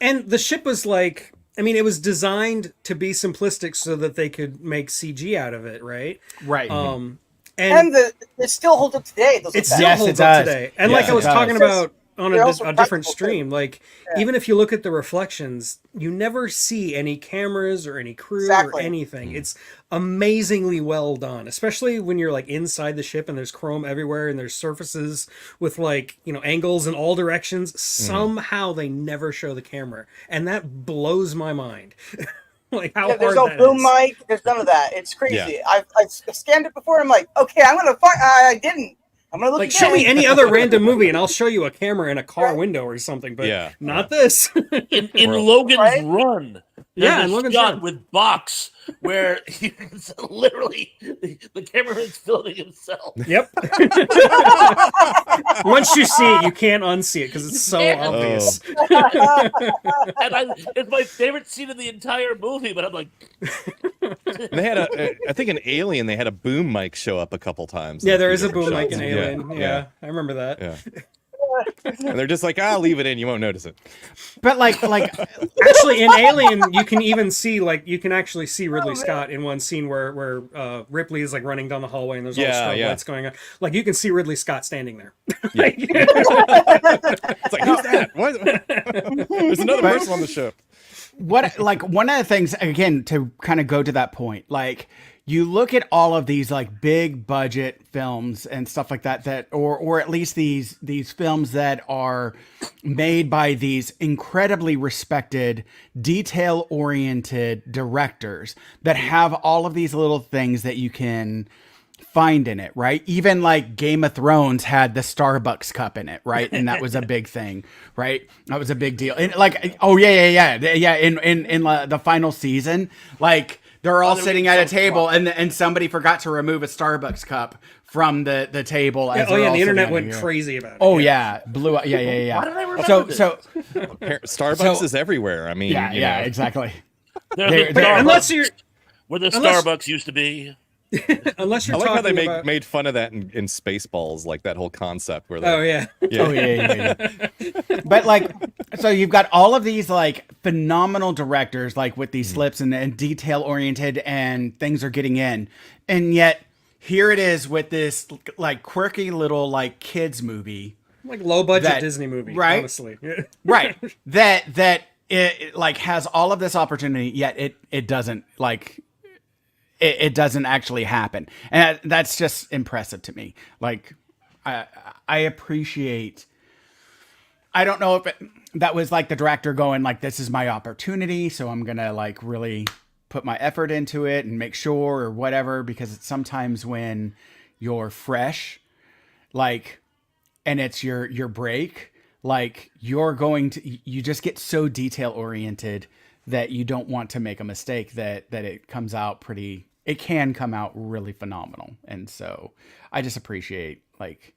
And the ship was like, I mean, it was designed to be simplistic so that they could make CG out of it, right? Right. And it still holds up today. Those It effects. still Yes, holds it up does. today. And Yes, like I was it does. talking about on They're also a different practical, stream, too. like Yeah. even if you look at the reflections, you never see any cameras or any crew Exactly. or anything. It's amazingly well done, especially when you're like inside the ship and there's chrome everywhere and there's surfaces with like, angles in all directions. Somehow they never show the camera. And that blows my mind. Like how Yeah, there's hard no that boom is. mic. There's none of that. It's crazy. Yeah. I've scanned it before. I'm like, okay, I'm gonna find. I didn't. I'm gonna look. Like, again. show me any other random movie and I'll show you a camera in a car window or something, but Yeah. not this. In World. Logan's Right? Run, Yeah, there's in a Logan's shot Run. with Box where he's literally the camera is filming himself. Yep. Once you see it, you can't unsee it because it's so Yeah. obvious. And it's my favorite scene in the entire movie, but I'm like, And they had I think an Alien. They had a boom mic show up a couple times. Yeah, in there few is a different boom mic shots. in Alien. Yeah, I remember that. Yeah. And they're just like, leave it in. You won't notice it. But like Actually, in Alien, you can even see you can actually see Ridley Scott in one scene where Ripley is like running down the hallway and there's all strobe lights going on. Like you can see Ridley Scott standing there. Yeah. It's like, who's that? What? There's another person on the ship. what like one of the things again to kind of go to that point, like you look at all of these like big budget films and stuff like that or at least these films that are made by these incredibly respected, detail oriented directors that have all of these little things that you can find in it, right? Even like Game of Thrones had the Starbucks cup in it, right? And that was a big thing, right? That was a big deal. And like, oh yeah. In the final season, like They're all they were sitting getting at a so table, fucked. and somebody forgot to remove a Starbucks cup from the table. Yeah, As oh they're yeah, all the internet sitting went here. crazy about it. Oh yeah, blew up. Yeah. Why did I remember So this? Starbucks So- is everywhere. I mean, yeah, you yeah, know. exactly. There's They're- a they're- Starbucks Unless you're where the unless- Starbucks used to be. unless you're I like how they talking about. made fun of that in Spaceballs, like that whole concept where they, Oh yeah. Oh yeah. But like, so you've got all of these like phenomenal directors, like with these slips and detail oriented, and things are getting in, and yet here it is with this like quirky little like kids movie, Like low budget That- Disney movie, right? honestly. right? That it like has all of this opportunity, yet it doesn't like. It doesn't actually happen, and that's just impressive to me. Like, I appreciate. I don't know if that was like the director going like, "This is my opportunity, so I'm gonna like really put my effort into it and make sure or whatever." Because it's sometimes when you're fresh, like, and it's your break, like you just get so detail oriented that you don't want to make a mistake that it comes out it can come out really phenomenal. And so I just appreciate like,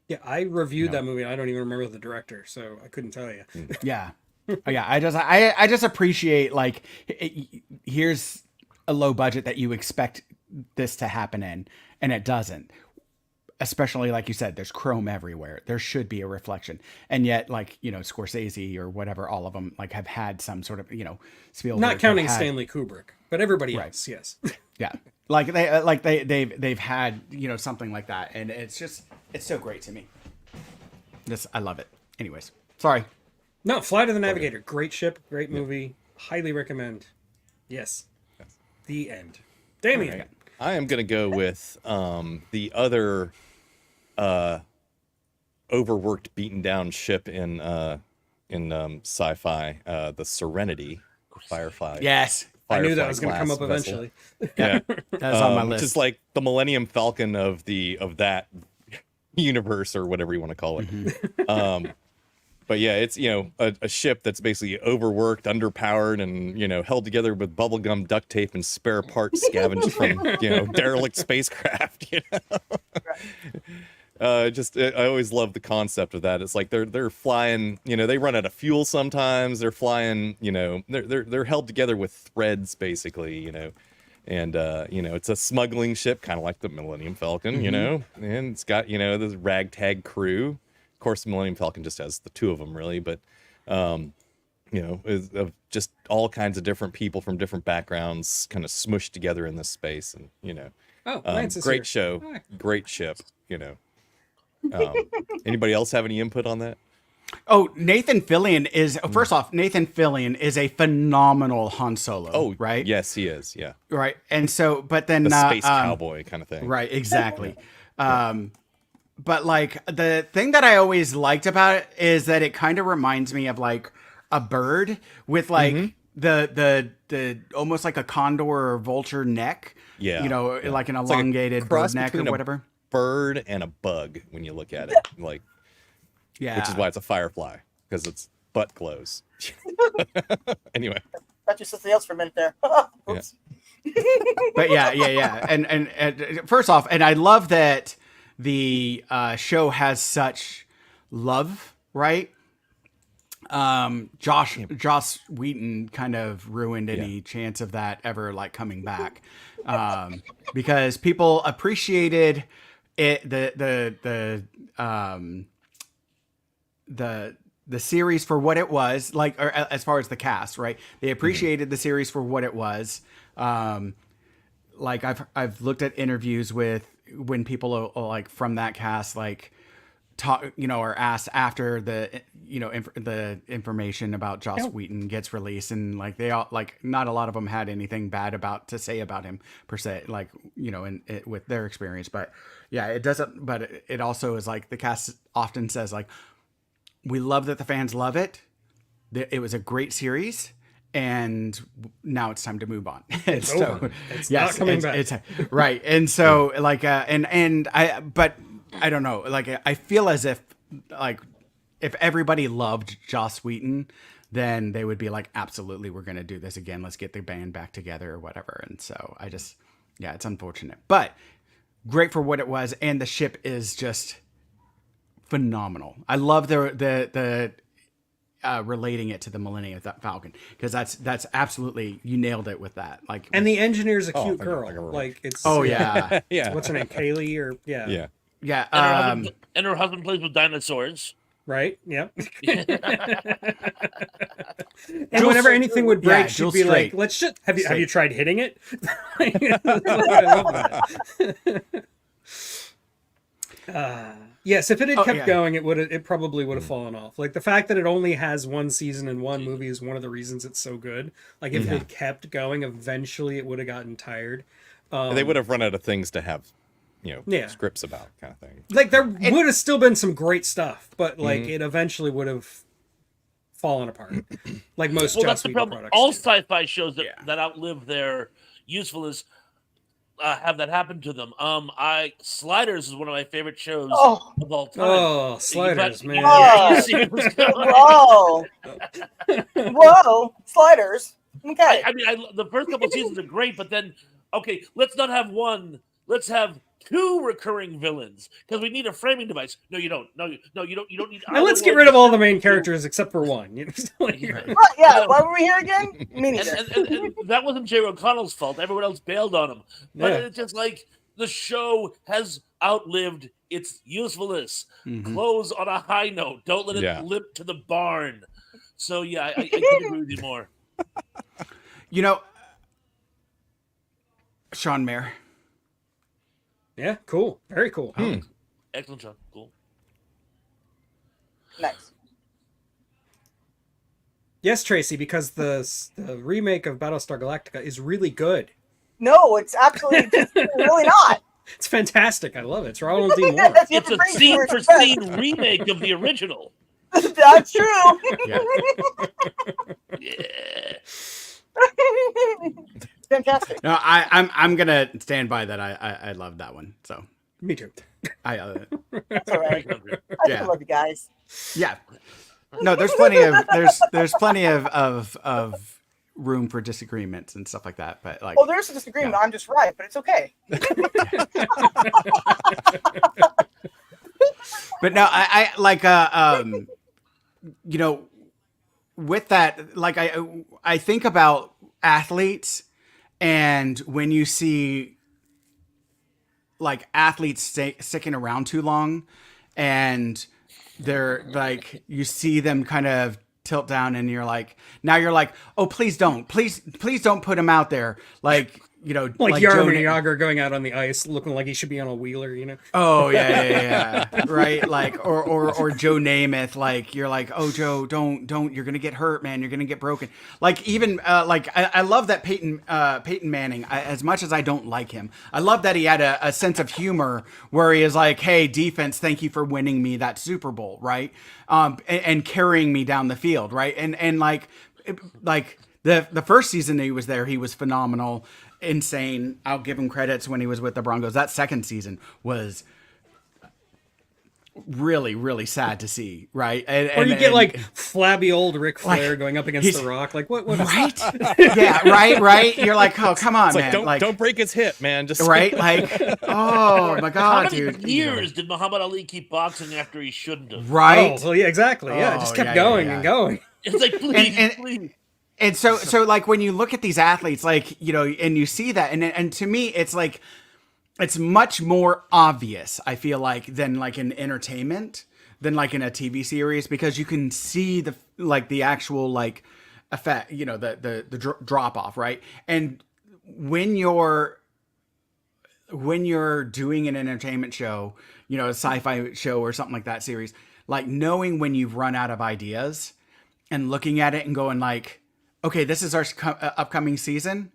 Yeah, I reviewed that movie. I don't even remember the director, so I couldn't tell you. yeah. Yeah. I just appreciate like, here's a low budget that you expect this to happen in, and it doesn't. Especially like you said, there's chrome everywhere. There should be a reflection, and yet, like Scorsese or whatever, all of them like have had some sort of Spielberg. Not counting have had- Stanley Kubrick, but everybody Right. else, yes. Yeah, they've had something like that, and it's so great to me. I love it. Anyways, sorry. No, Flight of the Navigator, great ship, great movie, highly recommend. Yes. The end. Damien. I am gonna go with the other overworked, beaten down ship in sci-fi, the Serenity, Firefly. Yes, I knew that Firefly was going to come class up vessel. eventually. Yeah, that's on my which list. is like the Millennium Falcon of that universe or whatever you want to call it. But yeah, it's a ship that's basically overworked, underpowered, and held together with bubblegum, duct tape, and spare parts scavenged from derelict spacecraft. I always love the concept of that. It's like they're flying. They run out of fuel sometimes. They're flying. They're held together with threads, basically. And it's a smuggling ship, kind of like the Millennium Falcon. And it's got this ragtag crew. Of course, the Millennium Falcon just has the two of them, really, but is of just all kinds of different people from different backgrounds, kind of smushed together in this space, and Oh, Lance is great here. show, Hi. great ship. Anybody else have any input on that? Oh, Nathan Fillion is first off. Nathan Fillion is a phenomenal Han Solo. Oh, right. Yes, he is. Yeah, Right. And so, but then the space cowboy kind of thing. Right, exactly. But like the thing that I always liked about it is that it kind of reminds me of like a bird with like the almost like a condor or vulture neck. Yeah, like an It's like a elongated cross bird neck or between a whatever. bird and a bug when you look at it, like, Yeah. which is why it's a firefly, because its butt glows. Anyway, Thought you said something else for a minute there. Oops. But yeah. And first off, and I love that the show has such love, right? Josh Wheaton kind of ruined any chance of that ever like coming back, because people appreciated it, the series for what it was, like, or as far as the cast, right? They appreciated the series for what it was. Like I've looked at interviews with when people are like from that cast, like talk, are asked after the, the information about Joss Whedon gets released, and like they all, like, not a lot of them had anything bad to say about him per se, like, with their experience. But yeah, it doesn't, but it also is like the cast often says like, we love that the fans love it. It was a great series, and now it's time to move on. It's over. It's not coming back. It's right. And so like, but I don't know. Like, I feel as if like, if everybody loved Joss Whedon, then they would be like, absolutely, we're going to do this again. Let's get the band back together or whatever. And so yeah, it's unfortunate, but great for what it was. And the ship is just phenomenal. I love the relating it to the Millennium Falcon, because that's absolutely, you nailed it with that. Like, And the engineer's a Oh, cute thank you, girl. thank you very Like it's oh yeah, Yeah. what's her name? Kaylee or Yeah. yeah. And her husband plays with dinosaurs. right? Yep. Yeah. And whenever anything would break, Yeah, she'd Jules be like, straight. "Let's just have you Straight. tried hitting it?" I love that. Yes, if it had kept yeah. going, it probably would have fallen off. Like the fact that it only has one season and one movie is one of the reasons it's so good. Like if it kept going, eventually it would have gotten tired. They would have run out of things to have, Yeah. scripts about, kind of thing. Like there would have still been some great stuff, but like it eventually would have fallen apart. Like most Well, Joss that's the Whedon problem. products. All do. sci-fi shows that, Yeah. that outlive their usefulness have that happen to them. Sliders is one of my favorite shows Oh. of all time. Oh, Sliders, man. Yeah, you see what's going Whoa. Whoa. Sliders. Okay. I mean, the first couple seasons are great, but then, okay, let's not have one. Let's have two recurring villains because we need a framing device. No, you don't. No, you don't. You don't need. Now let's get rid of all the main characters except for one. What? Yeah. Why were we here again? Me neither. And that wasn't Jerry O'Connell's fault. Everyone else bailed on him. But Yeah. it's just like the show has outlived its usefulness. Mhm. Close on a high note. Don't let it Yeah. limp to the barn. So yeah, I couldn't agree with you more. Sean Mayer. Yeah, cool. Very cool. Excellent job. Cool. Nice. Yes, Tracy, because the remake of Battlestar Galactica is really good. No, it's absolutely just really not. It's fantastic. I love it. It's Ronald D. Moore. That's It's a scene for scene remake of the original. That's true. Yeah. Yeah. Fantastic. No, I'm gonna stand by that. I love that one. So Me too. I That's all right. I Yeah. love you guys. yeah. No, there's plenty of room for disagreements and stuff like that. But like, Oh, there's a disagreement. Yeah. I'm just right, but it's okay. but no, I like with that, like I think about athletes, and when you see like athletes sticking around too long, and they're like, you see them kind of tilt down, and you're like, oh, please don't put him out there, like, Like Joe Jaromir Na- Jagr going out on the ice looking like he should be on a wheeler, Oh yeah, right. Like, or Joe Namath. Like, you're like, oh Joe, don't. You're gonna get hurt, man. You're gonna get broken. Like, even like I love that Peyton Manning. As much as I don't like him, I love that he had a sense of humor where he is like, hey, defense, thank you for winning me that Super Bowl, right? And carrying me down the field, right? And like the first season that he was there, he was phenomenal. Insane. I'll give him credits when he was with the Broncos. That second season was really, really sad to see, right? Or you get like flabby old Ric Flair like, going up against he's- The Rock. Like what? right? Yeah, right. You're like, oh, come on, It's man. like, don't break his hip, man. Just right? Like, oh my How god, many dude. years did Muhammad Ali keep boxing after he shouldn't have? Right? Oh, well, yeah, exactly. Yeah, it just Oh, kept yeah, going yeah. and going. It's like, please, And- please. And so like when you look at these athletes, like, and you see that, and to me, it's like, it's much more obvious, I feel like, than like in entertainment, than like in a TV series, because you can see the actual like effect, the drop off, right? And when you're doing an entertainment show, a sci-fi show or something like that series, like knowing when you've run out of ideas and looking at it and going like, okay, this is our upcoming season.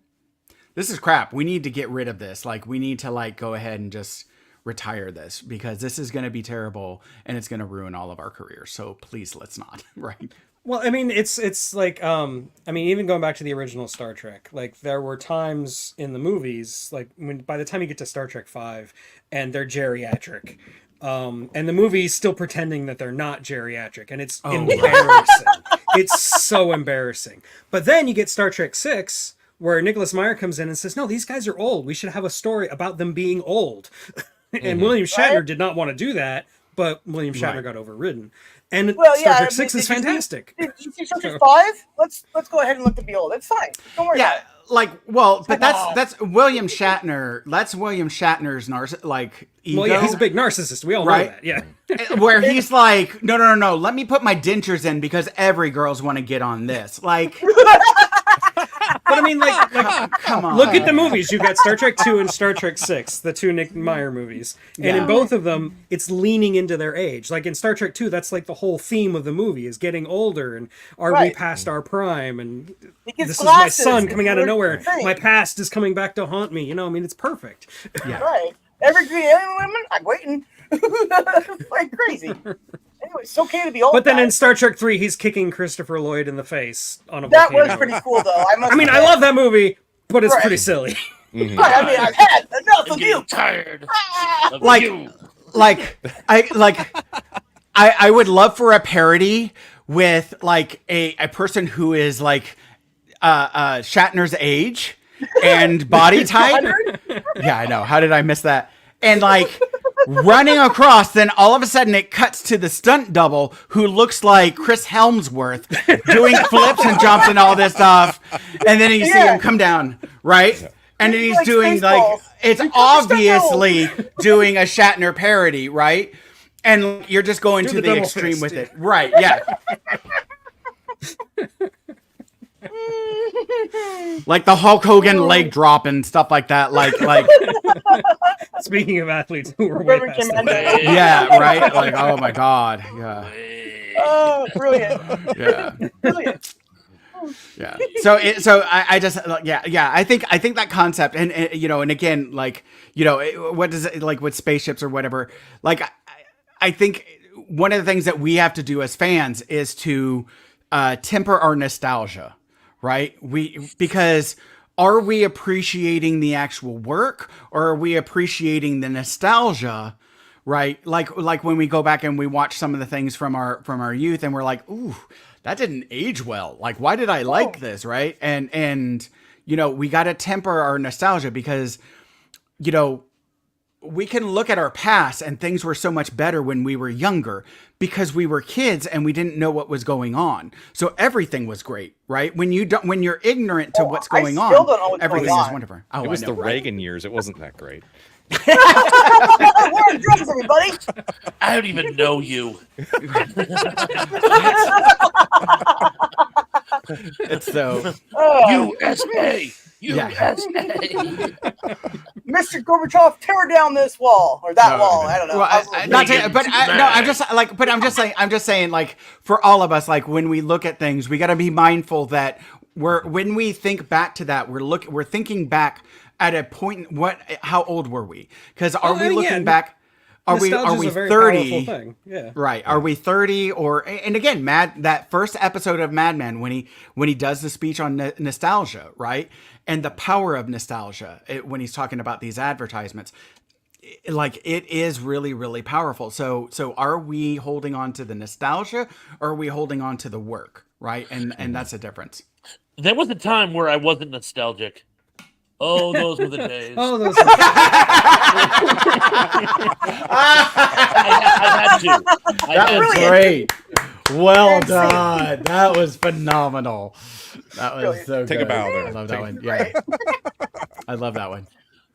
This is crap. We need to get rid of this. Like, we need to like go ahead and just retire this, because this is going to be terrible and it's going to ruin all of our careers. So please, let's not. Right. Well, I mean, it's like, even going back to the original Star Trek, like there were times in the movies, like by the time you get to Star Trek V and they're geriatric, and the movie's still pretending that they're not geriatric, and it's embarrassing It's so embarrassing. But then you get Star Trek 6, where Nicholas Meyer comes in and says, no, these guys are old. We should have a story about them being old. And William Shatner did not want to do that, but William Shatner got overridden. And Star Trek 6 is fantastic. Did you see Star Trek 5? Let's go ahead and look at the old. It's fine. Don't worry about it. Like, well, but that's William Shatner. That's William Shatner's ego. Well, yeah, he's a big narcissist. We all know that. Yeah. Where he's like, no. Let me put my dentures in because every girl's want to get on this. Like, but I mean, like, come on. Look at the movies. You've got Star Trek 2 and Star Trek 6, the two Nick Meyer movies. And in both of them, it's leaning into their age. Like in Star Trek 2, that's like the whole theme of the movie is getting older and are we past our prime? And this is my son coming out of nowhere. My past is coming back to haunt me. You know, I mean, it's perfect. Yeah. Right. Every green alien woman, I'm waiting. Like crazy. Anyway, it's okay to be old. But then in Star Trek 3, he's kicking Christopher Lloyd in the face on a that volcano. was pretty cool, though. I love that movie, but it's pretty silly. Mm-hmm. I mean, I've had enough of you. Tired. Of you. I would love for a parody with like a person who is like Shatner's age and body type. Yeah, I know. How did I miss that? And like running across, then all of a sudden it cuts to the stunt double who looks like Chris Helmsworth doing flips and jumps and all this stuff. And then you see him come down, right? And then he's doing like, it's obviously doing a Shatner parody, right? And you're just going to the extreme with it. Right, yeah. Like the Hulk Hogan leg drop and stuff like that. Like. Speaking of athletes who were way past yeah, right. Like, oh my god, yeah. Oh, brilliant. Yeah, Brilliant. yeah. So I just I think that concept and you know and again like you know what does it like with spaceships or whatever like I think one of the things that we have to do as fans is to temper our nostalgia. Right? Because are we appreciating the actual work or are we appreciating the nostalgia? Right? Like when we go back and we watch some of the things from our youth and we're like, ooh, that didn't age well. Like, why did I like this? Right? And you know, we got to temper our nostalgia because, you know, we can look at our past and things were so much better when we were younger because we were kids and we didn't know what was going on. So everything was great, right? When you're ignorant to what's going on, everything is wonderful. Oh, it was the Reagan years. It wasn't that great. We're on drugs, everybody. I don't even know you. It's so USA. Mr. Gorbachev, tear down this wall or that wall. I don't know. Well, I'm just saying, like for all of us, like when we look at things, we got to be mindful that when we think back to that, we're thinking back at a point. How old were we? Because are we looking back? Are we 30? Yeah. Right. Are we 30 and again, that first episode of Mad Men when he does the speech on nostalgia, right? And the power of nostalgia when he's talking about these advertisements, like it is really, really powerful. So are we holding on to the nostalgia or are we holding on to the work? Right. And that's a difference. There was a time where I wasn't nostalgic. Oh, those were the days. Oh, those. I had to. That was great. Well done. That was phenomenal. That was so good. Take a bow there. I love that one. Yeah. I love that one.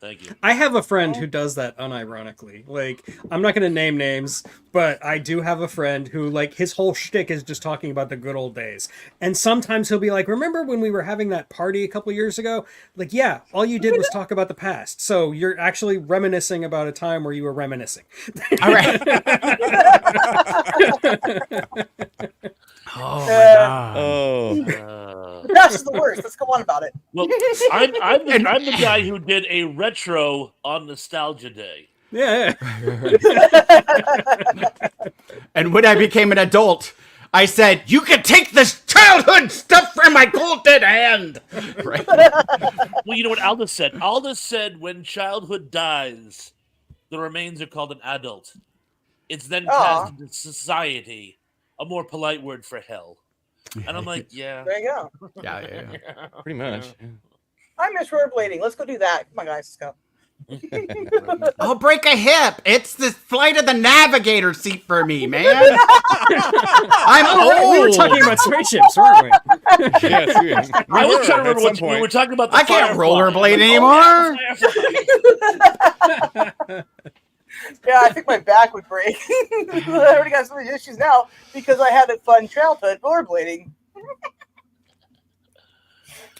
Thank you. I have a friend who does that unironically. Like, I'm not going to name names, but I do have a friend who, like, his whole shtick is just talking about the good old days. And sometimes he'll be like, remember when we were having that party a couple years ago? Like, yeah, all you did was talk about the past. So you're actually reminiscing about a time where you were reminiscing. All right. Oh, my God. Oh. That's just the worst. Let's go on about it. Well, I'm the guy who did a retro on Nostalgia Day. Yeah. And when I became an adult, I said, you can take this childhood stuff from my cold dead hand. Right. Well, you know what Aldous said? Aldous said when childhood dies, the remains are called an adult. It's then cast into society, a more polite word for hell. And I'm like, yeah. There you go. Yeah. Pretty much. I miss rollerblading. Let's go do that. Come on, guys, let's go. I'll break a hip. It's the flight of the navigator seat for me, man. I'm old. We were talking about spaceships, weren't we? Yes, I was trying to remember at some what we point. were talking about. The I can't Firefly. rollerblade I'm anymore. Firefly. Yeah, I think my back would break. I already got some issues now because I had a fun childhood rollerblading.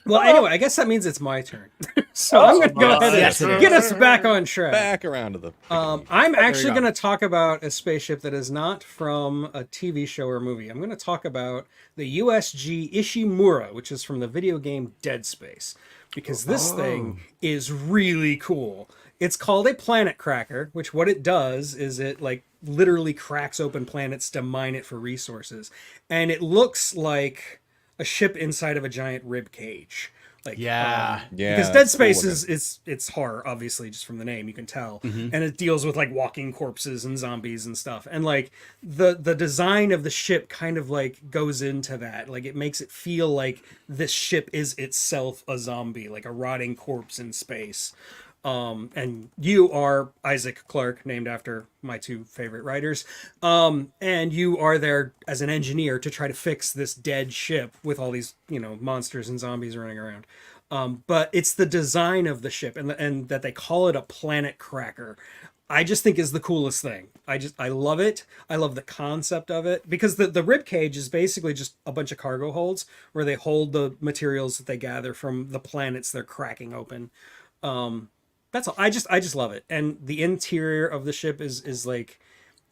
Well, anyway, I guess that means it's my turn. So I'm going to go ahead and yes, it is. get us back on track. Back around to the. I'm actually go. going to talk about a spaceship that is not from a TV show or movie. I'm going to talk about the USG Ishimura, which is from the video game Dead Space, because this thing is really cool. It's called a planet cracker, which what it does is it like literally cracks open planets to mine it for resources. And it looks like a ship inside of a giant rib cage. Like, Yeah. Yeah, because Dead it's cool Space looking. it's horror, obviously, just from the name you can tell, Mm-hmm. and it deals with like walking corpses and zombies and stuff, and like the design of the ship kind of like goes into that, like it makes it feel like this ship is itself a zombie, like a rotting corpse in space. And you are Isaac Clarke, named after my two favorite writers. And you are there as an engineer to try to fix this dead ship with all these, monsters and zombies running around. But it's the design of the ship and that they call it a planet cracker. I just think is the coolest thing. I love it. I love the concept of it because the rib cage is basically just a bunch of cargo holds where they hold the materials that they gather from the planets they're cracking open. That's all. I just love it. And the interior of the ship is like,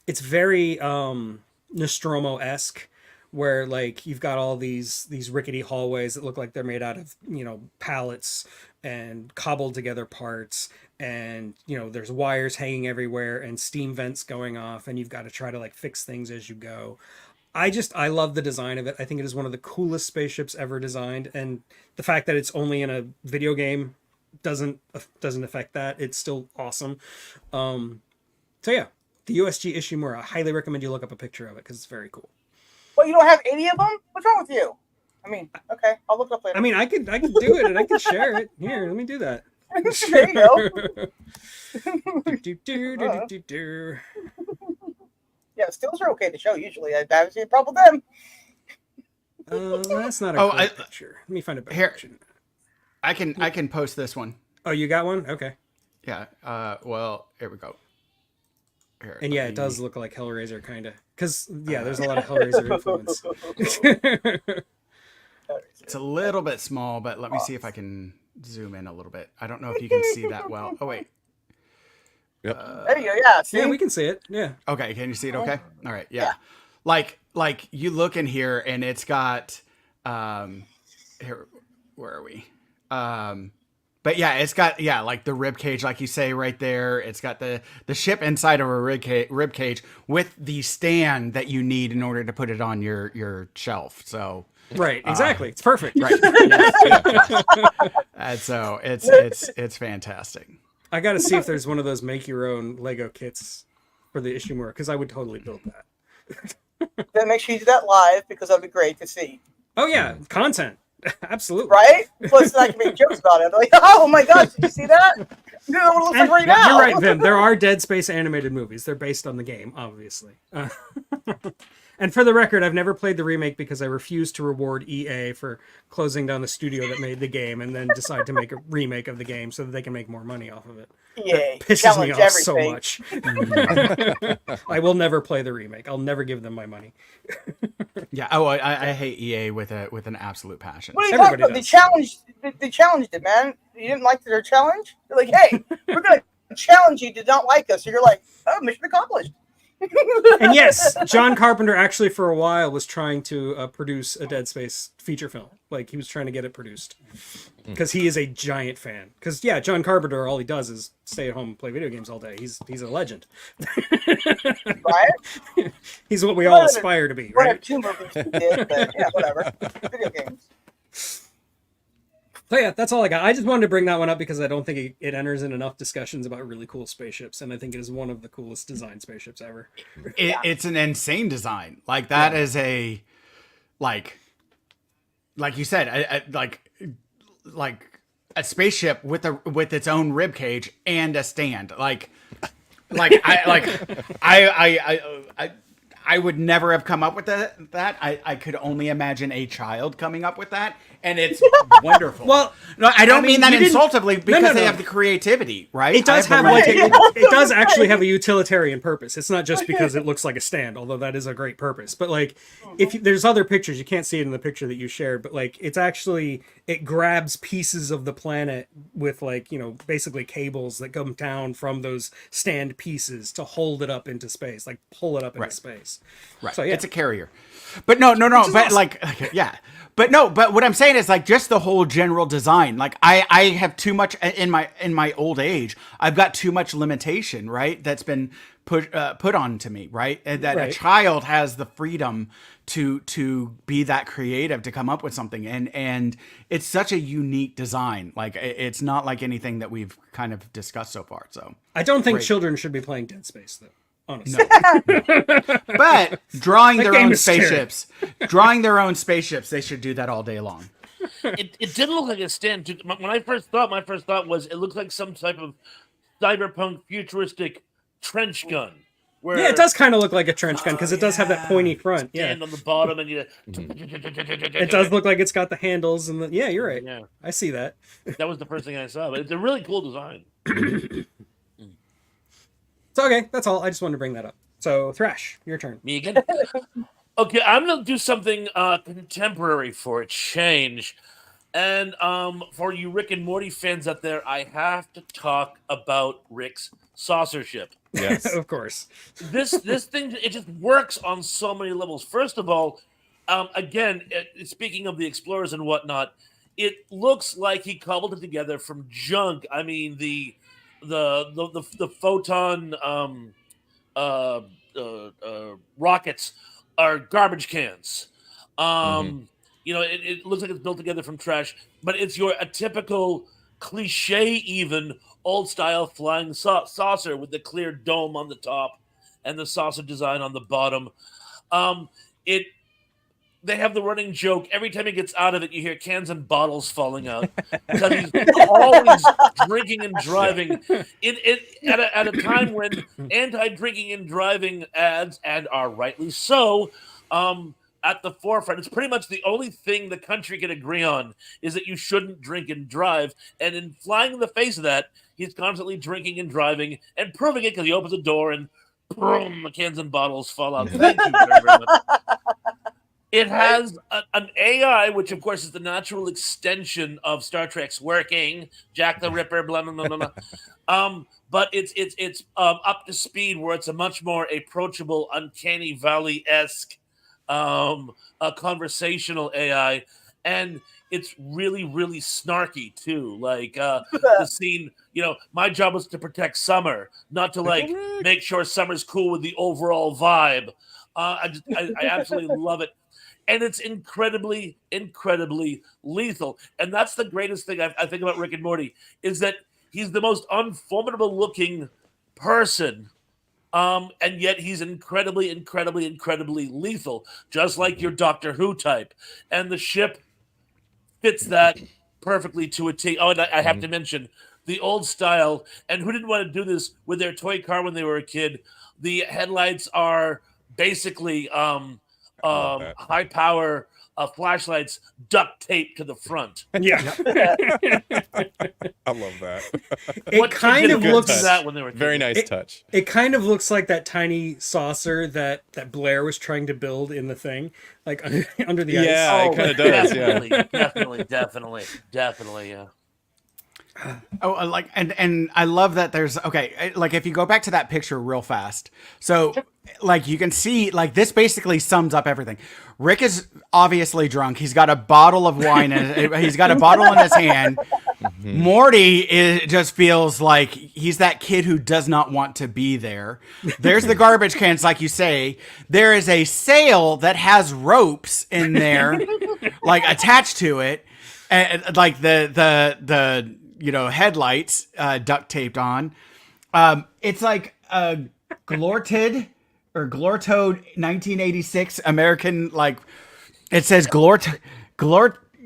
it's very Nostromo-esque, where like you've got all these rickety hallways that look like they're made out of, pallets and cobbled together parts, and there's wires hanging everywhere and steam vents going off, and you've got to try to like fix things as you go. I love the design of it. I think it is one of the coolest spaceships ever designed, and the fact that it's only in a video game doesn't affect that. It's still awesome. So yeah, the USG Ishimura. I highly recommend you look up a picture of it because it's very cool. Well, you don't have 80 of them? What's wrong with you? I mean, okay, I'll look it up later. I mean, I could do it and I could share it. Here, let me do that. There you go. Yeah, stills are okay to show usually. I haven't seen a problem with them. That's not a great picture. Let me find a better Here. picture. I can post this one. Oh, you got one? Okay. Yeah. Well, here we go. Here, And let yeah, me- it does look like Hellraiser, kind of. Because, yeah, there's a lot of Hellraiser influence. It's a little bit small, but let me see if I can zoom in a little bit. I don't know if you can see that well. Oh, wait. Yep. There you go. Yeah, see? Yeah, we can see it. Yeah. Okay, can you see it okay? All right, yeah. Like you look in here and it's got here, where are we? But yeah, it's got like the rib cage, like you say right there. It's got the ship inside of a rib cage with the stand that you need in order to put it on your shelf. So Right, exactly. It's perfect. right, yes. And so it's fantastic. I got to see if there's one of those make your own Lego kits for the Ishimura, because I would totally build that. Then make sure you do that live because that'd be great to see. Oh yeah, content. Absolutely. Right? Plus, I can make jokes about it. Like, oh my gosh, did you see that? You know what it looks like right now. You're right, Vim. There are Dead Space animated movies. They're based on the game, obviously. And for the record, I've never played the remake because I refuse to reward EA for closing down the studio that made the game and then decide to make a remake of the game so that they can make more money off of it. Yay. Pisses me Challenge off so everything. much. I will never play the remake. I'll never give them my money. Yeah. Oh, I hate EA with an absolute passion. What are you talking Everybody about? does. They challenged it, man. You didn't like their challenge? They're like, hey, we're going to challenge you to not like us. So you're like, oh, mission accomplished. And yes, John Carpenter actually for a while was trying to produce a Dead Space feature film. Like he was trying to get it produced because he is a giant fan. Because yeah, John Carpenter, all he does is stay at home and play video games all day. He's a legend. Right? He's what we all aspire to be, One right? of two movies he did, but yeah, whatever. Video games. So yeah, that's all I got. I just wanted to bring that one up because I don't think it enters in enough discussions about really cool spaceships, and I think it is one of the coolest design spaceships ever. It's an insane design. Like that is a like like you said, like a spaceship with its own rib cage and a stand. I would never have come up with that. I could only imagine a child coming up with that, and it's wonderful. Well, no, I don't I mean, mean that you didn't- insultively because no. they have the creativity, right? It does I have the like logic. it does actually have a utilitarian purpose. It's not just because it looks like a stand, although that is a great purpose. But like, there's other pictures, you can't see it in the picture that you shared, but like, it grabs pieces of the planet with like, basically cables that come down from those stand pieces to hold it up into space, like pull it up into space. Right. So yeah, It's a carrier. But no, but awesome. like, yeah. But no, but what I'm saying is like just the whole general design. Like I have too much in my old age. I've got too much limitation, right? That's been put on to me, right? And that Right. a child has the freedom to be that creative, to come up with something. And it's such a unique design. Like it's not like anything that we've kind of discussed so far. So I don't think Great. children should be playing Dead Space though. Honestly. but drawing their game own is scary. spaceships, they should do that all day long. It didn't look like a stand. Too. When I first thought, my first thought was it looks like some type of cyberpunk futuristic trench gun. Where Yeah, it does kind of look like a trench gun because it does have that pointy front. Yeah, stand on the bottom and you. it does look like it's got the handles and yeah, you're right. Yeah, I see that. that was the first thing I saw. But it's a really cool design. So okay, that's all. I just wanted to bring that up. So Thrash, your turn. Me again. Okay, I'm gonna do something contemporary for a change, and for you Rick and Morty fans out there, I have to talk about Rick's saucer ship. Yes. Of course. This thing, it just works on so many levels. First of all, again, speaking of the explorers and whatnot, it looks like he cobbled it together from junk. I mean the photon rockets are garbage cans. It looks like it's built together from trash, but it's a typical cliche, even old style flying saucer with the clear dome on the top and the saucer design on the bottom. They have the running joke every time he gets out of it, you hear cans and bottles falling out because he's always drinking and driving. At a time when anti-drinking and driving ads, and are rightly so, at the forefront. It's pretty much the only thing the country can agree on is that you shouldn't drink and drive. And in flying in the face of that, he's constantly drinking and driving and proving it because he opens a door and boom, the cans and bottles fall out. Thank you very much. It has an AI, which of course is the natural extension of Star Trek's working, Jack the Ripper, blah blah blah blah. But it's up to speed where it's a much more approachable, Uncanny Valley-esque, a conversational AI, and it's really really snarky too. Like the scene, my job was to protect Summer, not to make sure Summer's cool with the overall vibe. I absolutely love it. And it's incredibly, incredibly lethal. And that's the greatest thing I think about Rick and Morty, is that he's the most unformidable looking person. And yet he's incredibly, incredibly, incredibly lethal, just like your Doctor Who type. And the ship fits that perfectly to a T. Oh, and I have to mention the old style. And who didn't want to do this with their toy car when they were a kid? The headlights are basically high power flashlights duct taped to the front. Yeah. I love that. It kind of looks that when they were Very nice touch. It kind of looks like that tiny saucer that Blair was trying to build in the thing, like under the ice. Yeah, it kind of does. Definitely, yeah. Oh, and I love that there's like if you go back to that picture real fast. So like you can see like this basically sums up everything. Rick is obviously drunk. He's got a bottle of wine and he's got a bottle in his hand. Morty just feels like he's that kid who does not want to be there. There's the garbage cans, like you say. There is a sail that has ropes in there, like attached to it, and like the headlights duct taped on. It's like a Glortid or Glortoad 1986 American, like it says Glort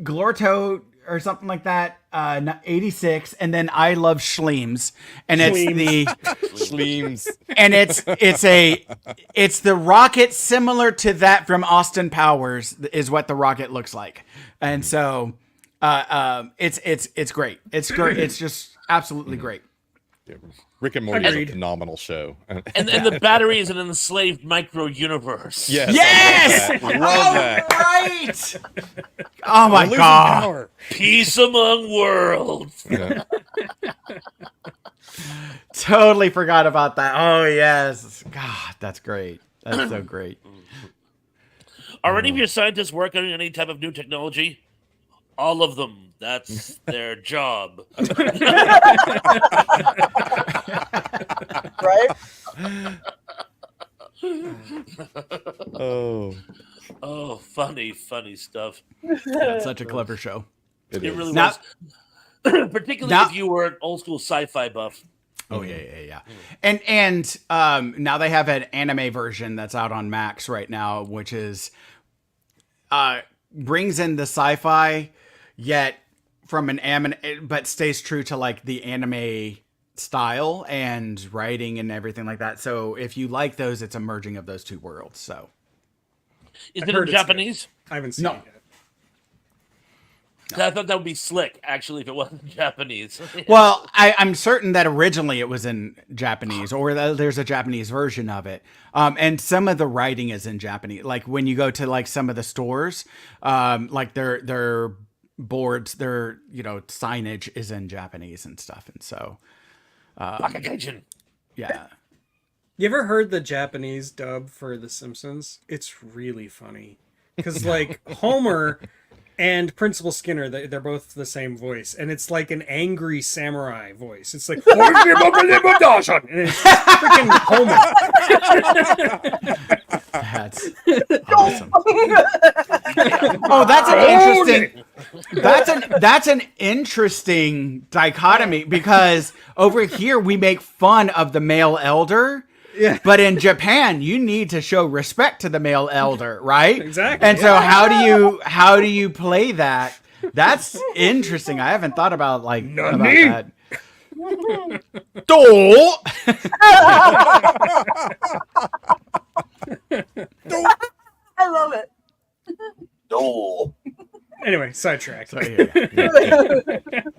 Glorto or something like that, 86, and then I Love Schleems, and it's the Schleems. and it's the rocket similar to that from Austin Powers is what the rocket looks like, and so it's great. It's great. It's just absolutely great. Yeah, Rick and Morty is a Agreed. phenomenal show. And the battery is an enslaved micro universe. Yes, Yes! I love that. Right. Oh my Losing god. power. Peace among worlds. Yeah. Totally forgot about that. Oh yes. God, that's great. That's so great. Are any of your scientists working on any type of new technology? All of them. That's their job. Right? Oh, Oh, funny stuff. Yeah, it's such a clever show. it It is. really Now- was. Particularly now- if you were an old school sci-fi buff. Oh yeah. And now they have an anime version that's out on Max right now, which is brings in the sci-fi, yet from an anime, but stays true to like the anime style and writing and everything like that. So if you like those, it's a merging of those two worlds. So Is I've it heard in it's good. Japanese? I haven't seen No. it yet. I thought that would be slick, actually, if it wasn't Japanese. well, I'm certain that originally it was in Japanese, or that there's a Japanese version of it. And some of the writing is in Japanese. Like when you go to like some of the stores, like their boards, their signage is in Japanese and stuff. And so, Wakagaijin. yeah. You ever heard the Japanese dub for The Simpsons? It's really funny because like Homer and Principal Skinner, they're both the same voice, and it's like an angry samurai voice. It's like and it's freaking Homer. That's awesome. Oh, that's an interesting dichotomy because over here we make fun of the male elder. Yeah. But in Japan, you need to show respect to the male elder, right? Exactly. And so how do you play that? That's interesting. I haven't thought about about that. Do. I love it. Oh. Anyway, sidetrack. So, yeah.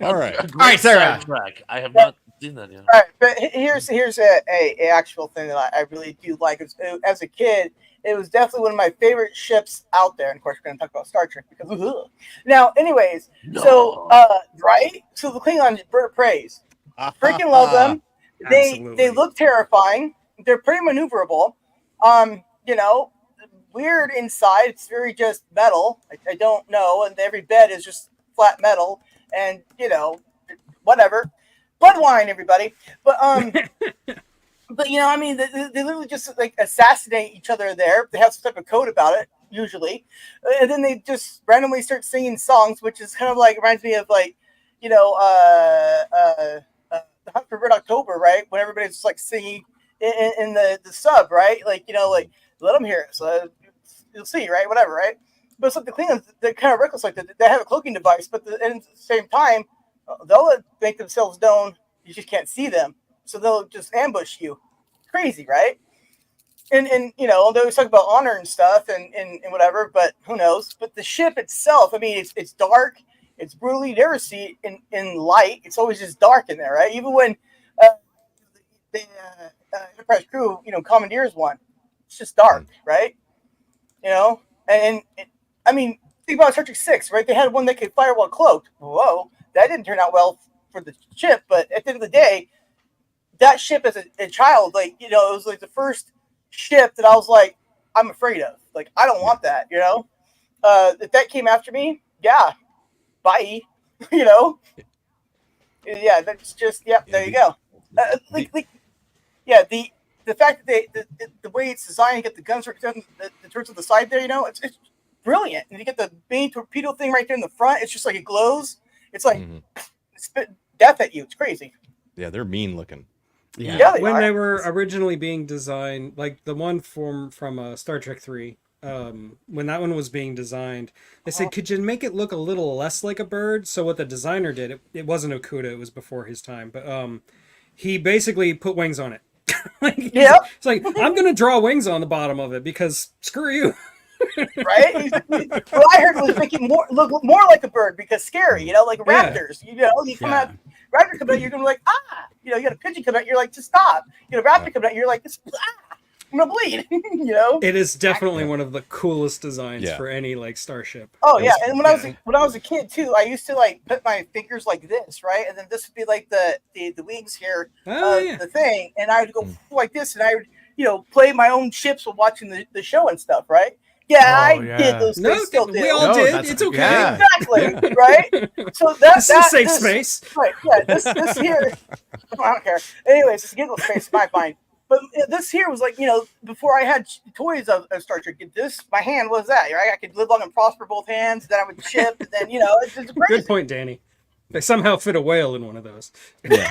All right. All right, Sarah. Soundtrack. I have not seen that yet. All right, but here's a actual thing that I really do like. As a kid, it was definitely one of my favorite ships out there. And of course, we're going to talk about Star Trek because now, anyways, so right, so the Klingons, bird of praise, freaking love them. They Absolutely. look terrifying. They're pretty maneuverable. Weird inside. It's very just metal. I don't know, and every bed is just flat metal, and whatever. Blood wine, everybody. But but I mean, they literally just like assassinate each other there. They have some type of code about it usually, and then they just randomly start singing songs, which is kind of like reminds me of like the Hunt for Red October, right? When everybody's just like singing in the sub, right? Like like let them hear it, so you'll see, right? Whatever, right? But it's like the Klingons, they're kind of reckless like that. They have a cloaking device, but at the same time, they'll make themselves known. You just can't see them, so they'll just ambush you. Crazy, right? And they always talk about honor and stuff and whatever, but who knows? But the ship itself, I mean, it's dark, it's brutally. You never see it in light. It's always just dark in there, right? Even when the Enterprise crew, commandeers one, it's just dark, right? And I mean, think about Star Trek 6, right? They had one that could fire while cloaked. Whoa, that didn't turn out well for the ship, but at the end of the day, that ship as a child, like, it was like the first ship that I was like, I'm afraid of. Like, I don't want that, If that came after me, yeah, bye, Yeah, that's just, there you go. The fact that the way it's designed, you get the guns the turrets on the side there, it's brilliant. And you get the main torpedo thing right there in the front. It's just like it glows. It's like spit death at you. It's crazy. Yeah, they're mean looking. Yeah, When they were originally being designed, like the one from Star Trek 3, when that one was being designed. They said, could you make it look a little less like a bird? So what the designer did, it wasn't Okuda, it was before his time, but he basically put wings on it. Like, it's like, I'm gonna draw wings on the bottom of it because screw you. Right? Well, I heard it was making look more like a bird because scary, like raptors. You come out, raptor come out, you're gonna be like, you got a pigeon come out, you're like, just stop. Raptor come out, you're like, I'm gonna bleed. It is definitely one of the coolest designs for any like starship. Oh yeah, and when I was a kid too, I used to like put my fingers like this, right, and then this would be like the wings here, the thing, and I would go like this, and I would play my own ships while watching the show and stuff, right? Yeah, I did those things. Still do. We all did. It's okay. Yeah. Exactly. Right. So this is safe space. Right. Yeah. This here. I don't care. Anyways, it's giggle space in my mind. But this here was like, before I had toys of Star Trek. My hand was that, right? I could live long and prosper both hands. Then I would ship. And then it's crazy. Good point, Danny. They somehow fit a whale in one of those. Yeah.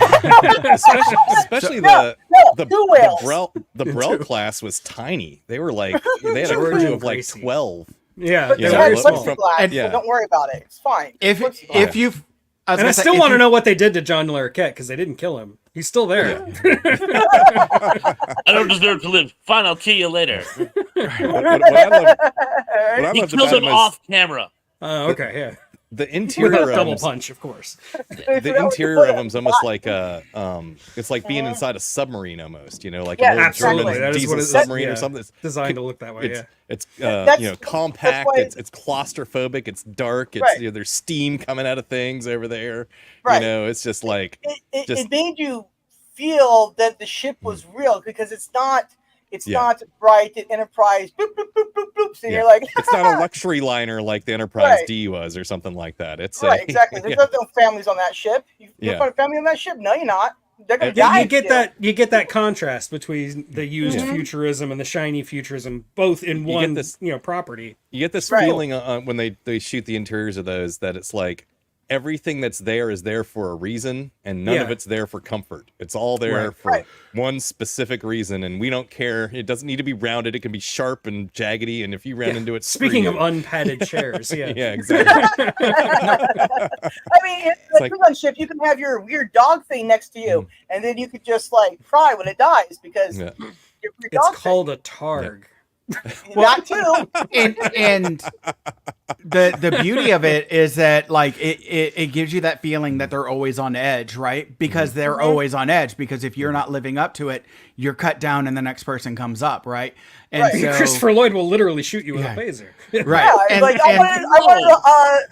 especially the Brel class was tiny. They were like they had a crew of like 12. Yeah, but they had plexiglass, so don't worry about it. It's fine. If you've I still want to know what they did to John Larroquette because they didn't kill him. He's still there. I don't deserve to live. Fine, I'll kill you later. He kills him off camera. Okay, yeah. The interior double punch, of course. The interior of them's almost like it's like being inside a submarine almost, like an old German diesel submarine or something. It's designed to look that way. It's compact. It's claustrophobic. It's dark. It's there's steam coming out of things over there. Right. It's just like it made you feel that the ship was real because it's not. It's not bright at Enterprise. Boop, boop, boop, boop, boop. So you're like, it's not a luxury liner like the Enterprise D was or something like that. It's exactly. There's no families on that ship. You find a family on that ship? No, you're not. They're gonna die. You get that contrast between the used futurism and the shiny futurism, both in one property. You get this feeling when they shoot the interiors of those that it's like everything that's there is there for a reason, and none of it's there for comfort. It's all there for one specific reason, and we don't care. It doesn't need to be rounded. It can be sharp and jaggedy, and if you ran into it, speaking of unpadded chairs, yeah, exactly. I mean, in the Klingon ship, you can have your weird dog thing next to you, and then you could just like cry when it dies because your it's called a targ. That too. And the beauty of it is that like it gives you that feeling that they're always on edge, right? Because they're always on edge, because if you're not living up to it, you're cut down and the next person comes up, right? And so Christopher Lloyd will literally shoot you with a phaser. Right. Yeah, I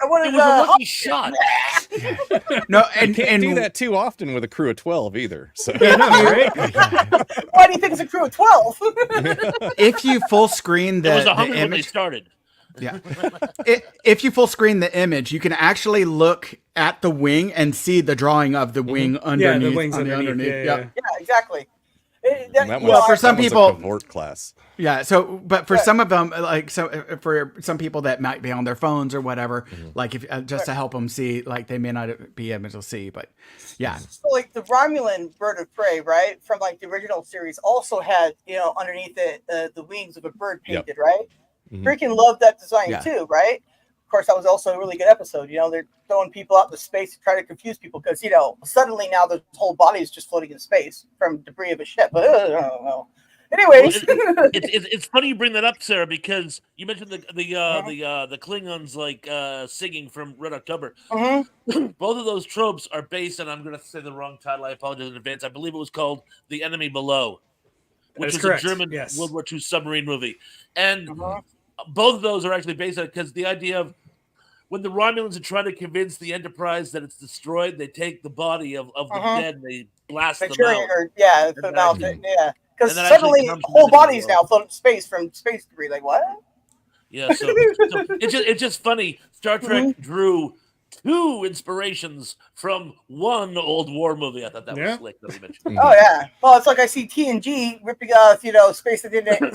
wanted it was a lucky shot. No, and can't do that too often with a crew of 12 either. So right? Why do you think it's a crew of 12? If you full screen it was the 100 when they image, started. Yeah. If you full screen the image, you can actually look at the wing and see the drawing of the wing underneath. Yeah, the wings underneath. Yeah, exactly. For some people, covert class. Yeah. So, but for some of them, for some people that might be on their phones or whatever, like if just to help them see, like they may not be able to see, but yeah. So like the Romulan bird of prey, right, from like the original series, also had underneath it the wings of a bird painted, right? Freaking love that design too, right? Of course, that was also a really good episode. They're throwing people out into space to try to confuse people because suddenly now the whole body is just floating in space from debris of a ship. I don't know. Anyways, it's funny you bring that up, Sarah, because you mentioned the Klingons like singing from Red October. Both of those tropes are based on, I'm going to say the wrong title, I apologize in advance. I believe it was called The Enemy Below, which is a German World War II submarine movie. And both of those are actually based on it because the idea of when the Romulans are trying to convince the Enterprise that it's destroyed, they take the body of the dead and they blast them out. Put them out. Yeah. Because suddenly whole bodies now float in space from space debris. Like what? Yeah, so it's just funny. Star Trek drew two inspirations from one old war movie. I thought that Yeah. was slick that we mentioned. Oh yeah. Well, it's like I see TNG ripping off, Space 1999,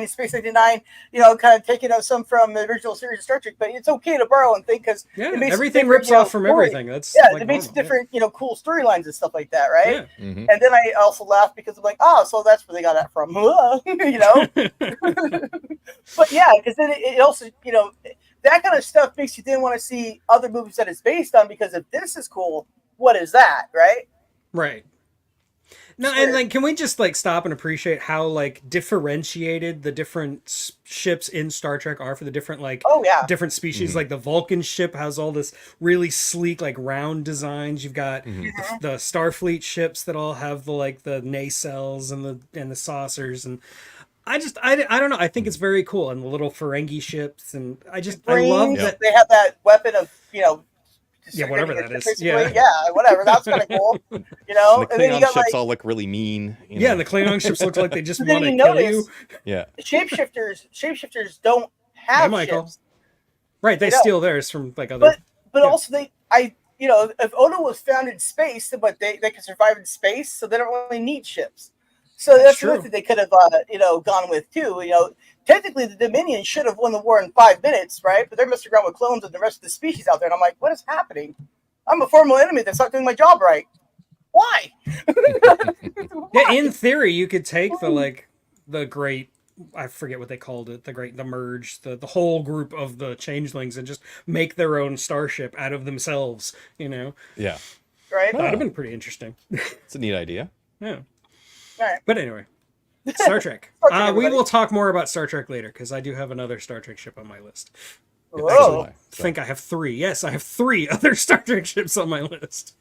and Space 1999, kind of taking out some from the original series of Star Trek. But it's okay to borrow and think because Yeah, it makes everything different, rips off from story. everything. That's Yeah, like it makes normal, different, cool storylines and stuff like that, right? Yeah. Mhm. And then I also laugh because I'm like, oh, so that's where they got that from, But yeah, because then it also, that kind of stuff makes you then want to see other movies that it's based on, because if this is cool, what is that, right? Right. No, Sure. and like, can we just like stop and appreciate how like differentiated the different ships in Star Trek are for the different Oh yeah. different species? Like the Vulcan ship has all this really sleek like round designs. You've got the Starfleet ships that all have the the nacelles and the saucers, and I don't know. I think it's very cool, and the little Ferengi ships, and I love Brains, that. they have that weapon of Whatever that is. basically. Yeah. Whatever. That's kind of cool. And the And then you Klingon got ships all look really mean. Yeah, the Klingon ships look like they just Then want to you kill notice- you. Yeah. shapeshifters don't Hey, have Michael. ships, Right, they They don't. steal theirs from like other. but Yeah. also if Odo was found in space, but they can survive in space, so they don't really need ships. So that's true. another thing they could have gone with too. Technically the Dominion should have won the war in 5 minutes, right? But they're messing around with clones and the rest of the species out there, and I'm like, what is happening? I'm a formal enemy that's not doing my job right. Why? Yeah, in theory, you could take the great, I forget what they called it, the merge, the whole group of the changelings, and just make their own starship out of themselves. Yeah. Right? That'd have been pretty interesting. It's a neat idea. Yeah. All right. But anyway, Star Trek. Trek, We everybody. will talk more about Star Trek later because I do have another Star Trek ship on my list. Whoa. I think I have 3. Yes, I have 3 other Star Trek ships on my list.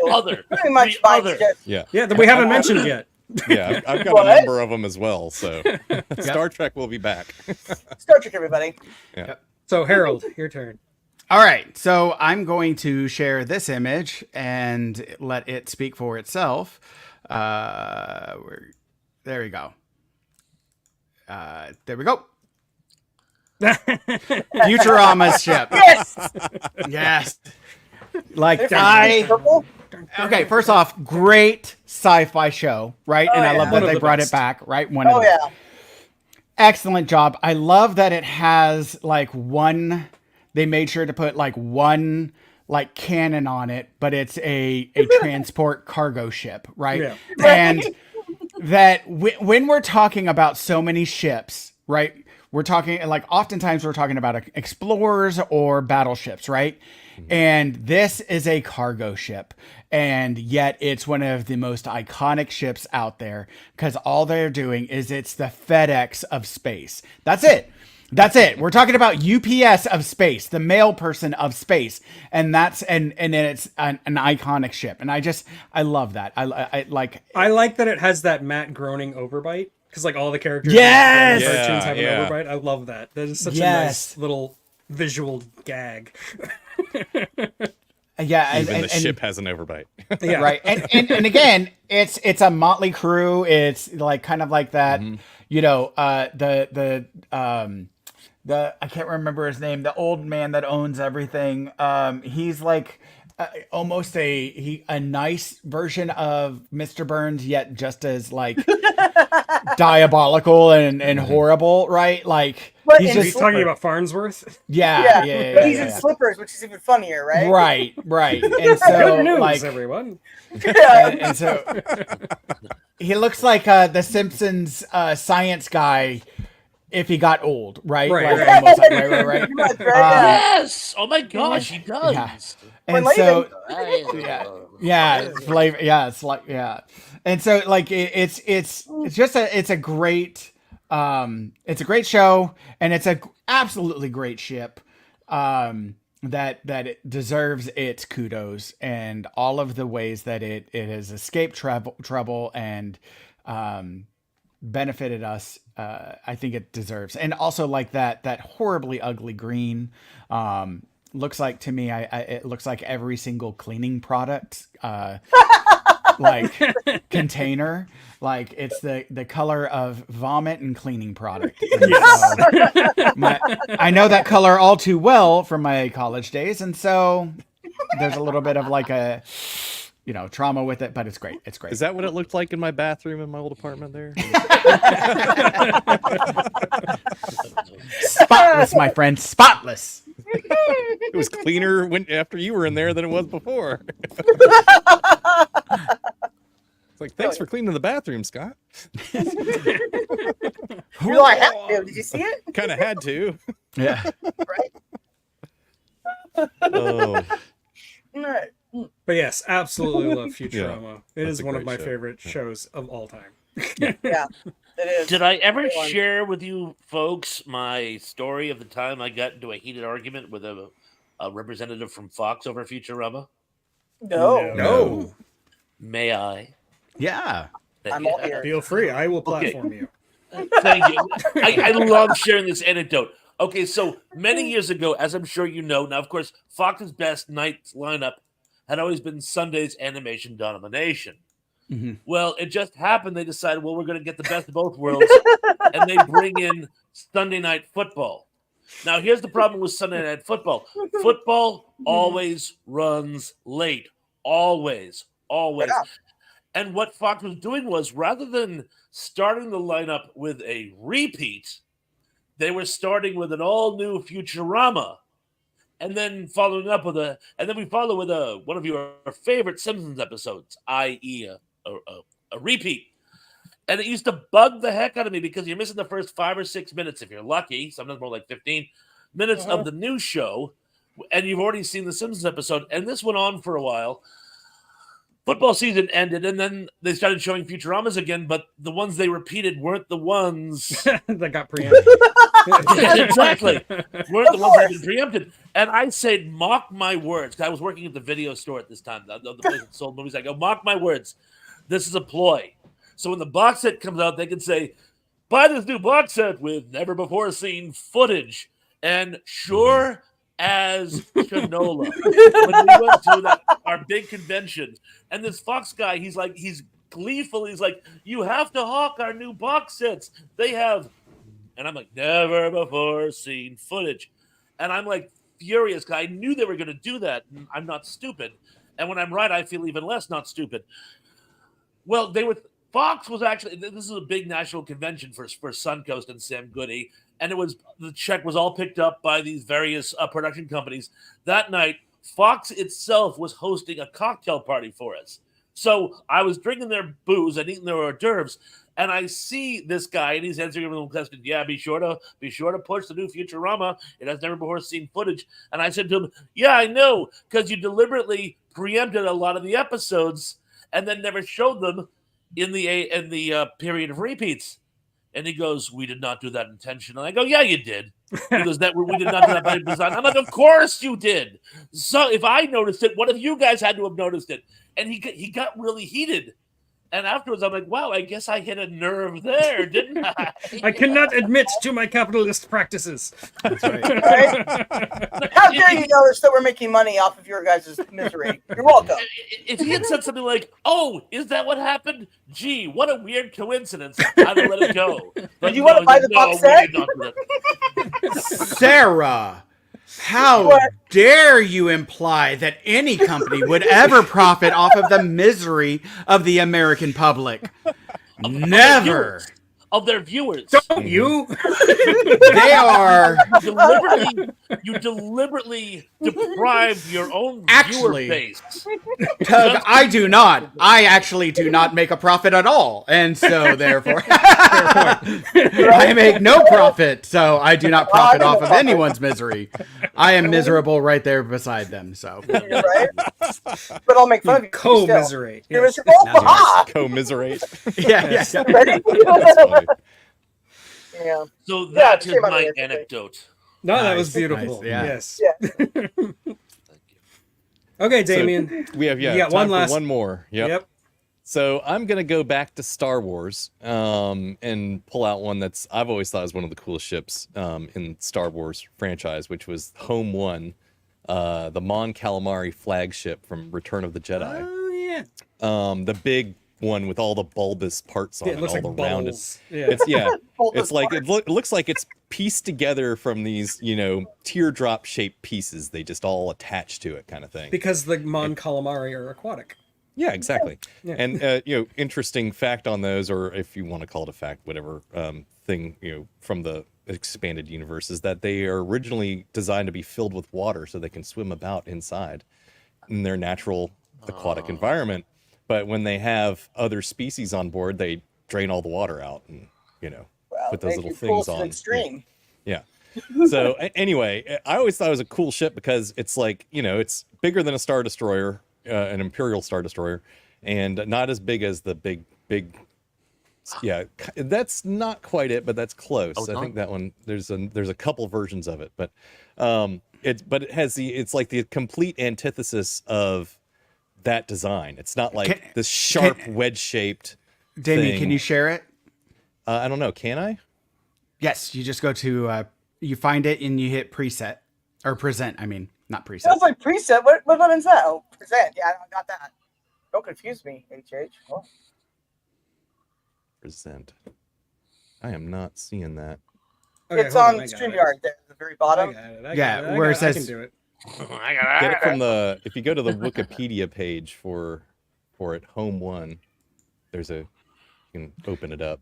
Other. Pretty much The my other. ship. Yeah. Yeah, that we haven't mentioned yet. Yeah. I've got What? a number of them as well. So Star Trek will be back. Star Trek, everybody. Yeah. So Harold, your turn. All right, so I'm going to share this image and let it speak for itself. There we go. There we go. Futurama's ship. Yes. Yes. Like Different purple. okay, first off, great sci-fi show, right? Oh, and I yeah. love One that of they the brought best. it back, right? One of Oh the yeah. excellent job. I love that it has like one. They made sure to put like one like cannon on it, but it's a transport cargo ship, right? Yeah. And that when we're talking about so many ships, right? We're talking like oftentimes we're talking about explorers or battleships, right? And this is a cargo ship, and yet it's one of the most iconic ships out there because all they're doing is it's the FedEx of space. That's it. That's it. We're talking about UPS of space, the mail person of space, and that's and then it's an iconic ship, and I love that. I like. I like that it has that Matt groaning overbite because like all the characters Yes! in the cartoons have Yeah. an overbite. I love that. That is such a Yes. nice little visual gag. Yeah, Even the ship has an overbite. Yeah. right. And again, it's a motley crew. It's like kind of like that. The I can't remember his name. The old man that owns everything. He's like almost a nice version of Mr. Burns, yet just as like diabolical and horrible, right? Like But he's in Are you just talking about Farnsworth? yeah. But he's in slippers, which is even funnier, right? Right. And Good so news, like everyone. Yeah. and so he looks like the Simpsons science guy if he got old, right? Right, Like, right. almost like- right. Pretty much, right? Yes! Oh my gosh, he does. Yeah. When And so Laban- flavor. Yeah, it's like and so like it's just it's a great show, and it's a absolutely great ship. That it deserves its kudos and all of the ways that it has escaped trouble and benefited us. I think it deserves, and also like that horribly ugly green. Looks like to me, it looks like every single cleaning product like container. Like it's the color of vomit and cleaning product. And I know that color all too well from my college days, and so there's a little bit of like a trauma with it, but it's great. It's great. Is that what it looked like in my bathroom in my old apartment there? Spotless, my friend, spotless. It was cleaner after you were in there than it was before. It's like, thanks for cleaning the bathroom, Scott. You're like, did you see it? Kind of had to. Yeah. Right. Oh, All right. But yes, absolutely love Futurama. Yeah, It that's is a one of great my show. favorite shows of all time. Yeah, it is. Did I ever Good one. share with you folks my story of the time I got into a heated argument with a representative from Fox over Futurama? No. No. May I? Yeah. I'm all ears. Feel free. I will Okay. platform you. Thank you. I love sharing this anecdote. Okay, so many years ago, as I'm sure you know, now, of course, Fox's best night lineup had always been Sunday's Animation Domination. Mm-hmm. Well, it just happened they decided, well, we're going to get the best of both worlds, and they bring in Sunday Night Football. Now, here's the problem with Sunday Night Football. Football always runs late. Always. Yeah. And what Fox was doing was, rather than starting the lineup with a repeat, they were starting with an all-new Futurama, and then following up with and then we follow with one of your favorite Simpsons episodes, i.e., a repeat. And it used to bug the heck out of me because you're missing the first 5 or 6 minutes if you're lucky, sometimes more like 15 minutes of the new show, and you've already seen the Simpsons episode. And this went on for a while. Football season ended, and then they started showing Futuramas again, but the ones they repeated weren't the ones That got preempted. exactly. Weren't the ones that had been preempted. And I said, mark my words. I was working at the video store at this time, the place that sold movies. I go, mark my words. This is a ploy. So when the box set comes out, they can say, buy this new box set with never before seen footage. And sure as canola, when we went to our big convention, and this Fox guy, he's gleeful. He's like, you have to hawk our new box sets. They have, and I'm like, never before seen footage. And I'm like furious because I knew they were going to do that. And I'm not stupid. And when I'm right, I feel even less not stupid. Well, Fox was actually, this is a big national convention for Suncoast and Sam Goody. And the check was all picked up by these various production companies. That night, Fox itself was hosting a cocktail party for us. So I was drinking their booze and eating their hors d'oeuvres, and I see this guy, and he's answering a question. Yeah, be sure to push the new Futurama. It has never before seen footage. And I said to him, yeah, I know, because you deliberately preempted a lot of the episodes and then never showed them in the period of repeats. And he goes, we did not do that intentionally. I go, yeah, you did. He goes, we did not do that by design. I'm like, of course you did. So if I noticed it, one of you guys had to have noticed it. And he got really heated. And afterwards, I'm like, wow, I guess I hit a nerve there, didn't I? I cannot admit to my capitalist practices. That's right. Right? How dare you notice that we're making money off of your guys' misery? You're welcome. If he had said something like, oh, is that what happened? Gee, what a weird coincidence. I'd have let it go. But Did you want to buy the box set? Sarah, how dare you imply that any company would ever profit off of the misery of the American public? Never. Of their viewers. Don't you? They are You deliberately deprive your own Actually, viewer base. Tug, I do not. I actually do not make a profit at all. And so therefore I make no profit. So I do not profit off of anyone's misery. I am miserable right there beside them. So Right? But I'll make fun of you. Co-miserate. You're Yes. miserable? Ha! commiserate. yeah. Ready? That's funny. Yeah. So that is shame on my me. anecdote. No, that Nice, was beautiful. nice, yeah. Yes. Yeah. Thank you. Okay, Damien. We have You got time one for one more. Yep. So I'm gonna go back to Star Wars and pull out one that's I've always thought was one of the coolest ships in Star Wars franchise, which was Home One, the Mon Calamari flagship from Return of the Jedi. Oh yeah. The big one with all the bulbous parts on Yeah, it, it looks all like the rounded. bubbles. Yeah. It's like it looks like it's pieced together from these, teardrop shaped pieces. They just all attach to it, kind of thing. Because the Mon Calamari are aquatic. Yeah, exactly. Yeah. And interesting fact on those, or if you want to call it a fact, whatever thing from the expanded universe, is that they are originally designed to be filled with water so they can swim about inside in their natural aquatic environment. But when they have other species on board, they drain all the water out and put those little things on. Extreme. Yeah. So anyway, I always thought it was a cool ship because it's like, it's bigger than a Star Destroyer, an Imperial Star Destroyer, and not as big as the big. Yeah, that's not quite it, but that's close. I think that one there's a couple versions of it, but it has it's like the complete antithesis of that design. It's not like this sharp wedge shaped. Damien, thing. can you share it? I don't know. Can I? Yes, you just go to you find it and you hit preset or present. I mean, not preset. Sounds like preset. What button's that? Oh, present. Yeah, I got that. Don't confuse me, HH. Oh. Present. I am not seeing that. Okay, It's hold on I got StreamYard there at the very bottom. Yeah, where it says- I can do it. Get it from if you go to the Wikipedia page for it, home one, you can open it up.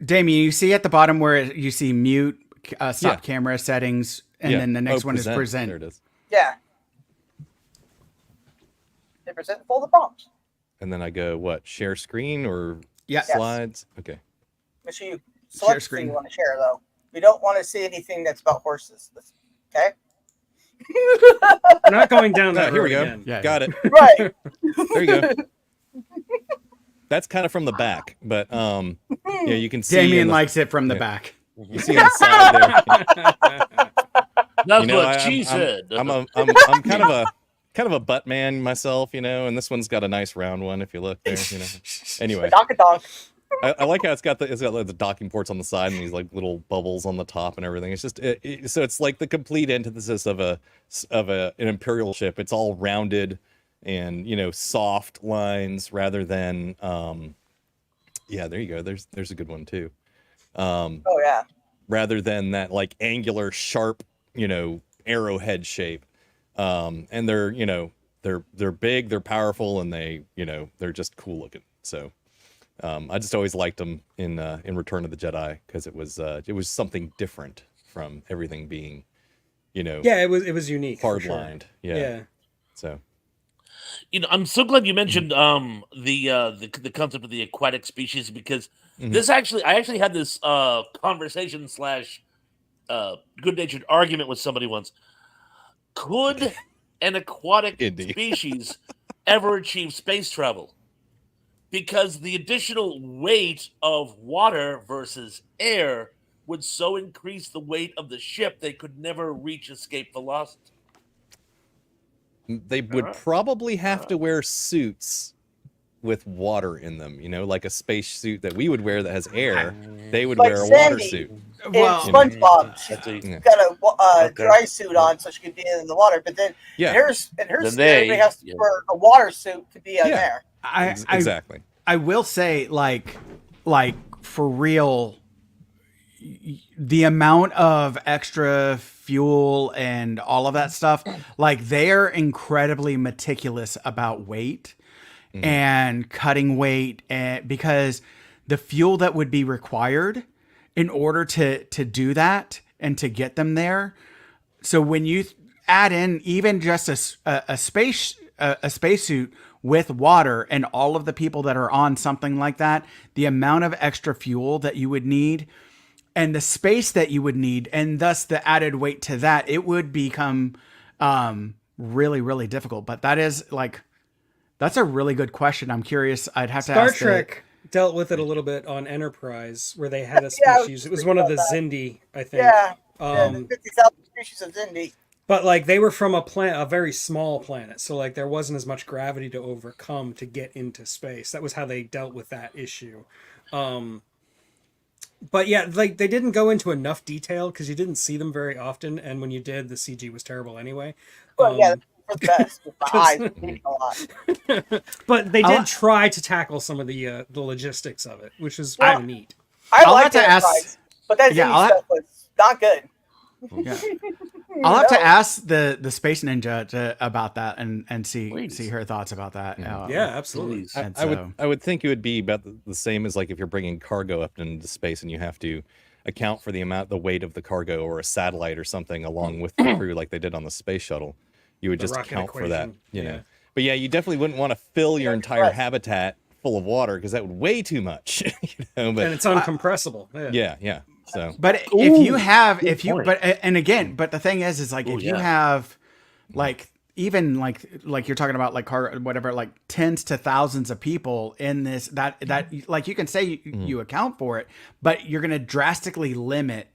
Damien, you see at the bottom where you see mute, stop Yeah. camera settings, and then the next one is present. There it is. Yeah. They present full of bombs. And then I go, what, share screen or Yeah. slides? Okay. Make sure you Share select the screen. thing you want to share, though. We don't want to see anything that's about horses. Okay? We're not going down that Here road we go. again. Yeah. Got it. Right. There you go. That's kind of from the back, but yeah, you can see. Damien likes it from the back. You see on the side there. That's what she said. I'm kind of a butt man myself, and this one's got a nice round one if you look there. Anyway, Donk. I like how it's got like the docking ports on the side and these like little bubbles on the top and everything. It's just so it's like the complete antithesis of an Imperial ship. It's all rounded and soft lines rather than yeah, there you go. There's a good one too. Oh yeah. Rather than that like angular sharp arrowhead shape. And they're big, they're powerful, and they're just cool looking. So I just always liked them in Return of the Jedi because it was something different from everything being Yeah, it was unique. hard for sure. lined. Yeah. So I'm so glad you mentioned the concept of the aquatic species because I actually had this conversation / good-natured argument with somebody once. Could an aquatic Indeed. species ever achieve space travel? Because the additional weight of water versus air would so increase the weight of the ship they could never reach escape velocity. they would probably have to wear suits with water in them, like a space suit that we would wear that has air. They would Like wear a water Sandy. suit. Well, In SpongeBob, she's That's a- got a Okay. dry suit on so she could be in the water. But then Yeah. in her Then suit, they- everybody has to yeah. wear a water suit to be in Yeah. there. I Exactly. I will say, like for real, the amount of extra fuel and all of that stuff, like they're incredibly meticulous about weight and cutting weight, and because the fuel that would be required in order to do that and to get them there. So when you add in even just a spacesuit with water and all of the people that are on something like that, the amount of extra fuel that you would need and the space that you would need, and thus the added weight to that, it would become really, really difficult. But that's a really good question. I'm curious. I'd have to Star ask Trek dealt with it a little bit on Enterprise, where they had a Yeah, I was species. just It was thinking one of the about that. Zindi, I think. Yeah. The 50,000 species of Zindi. But like they were from a very small planet, so like there wasn't as much gravity to overcome to get into space. That was how they dealt with that issue. But yeah, like they didn't go into enough detail because you didn't see them very often, and when you did, the CG was terrible anyway. Well, yeah, for the best. With my eyes bleeding a lot. But they I'll- did try to tackle some of the logistics of it, which is Well, kind of neat. I I'll like have to that ask- advice, but that Yeah, indie I'll stuff was not good. Yeah. I'll have to No. ask the Space Ninja about that and see Please. her thoughts about that. Yeah, absolutely. Please. And I would think it would be about the same as like if you're bringing cargo up into space and you have to account for the weight of the cargo or a satellite or something along with the crew like they did on the space shuttle. You would The just rocket account for that, equation, you yeah. know. But yeah, you definitely wouldn't want to fill your entire right. habitat full of water because that would weigh too much, you know. And But it's uncompressible. yeah. So But if you have, good point. but the thing is like if you yeah. have, like even like you're talking about like whatever, like tens to thousands of people in this that like you can say you account for it, but you're gonna drastically limit.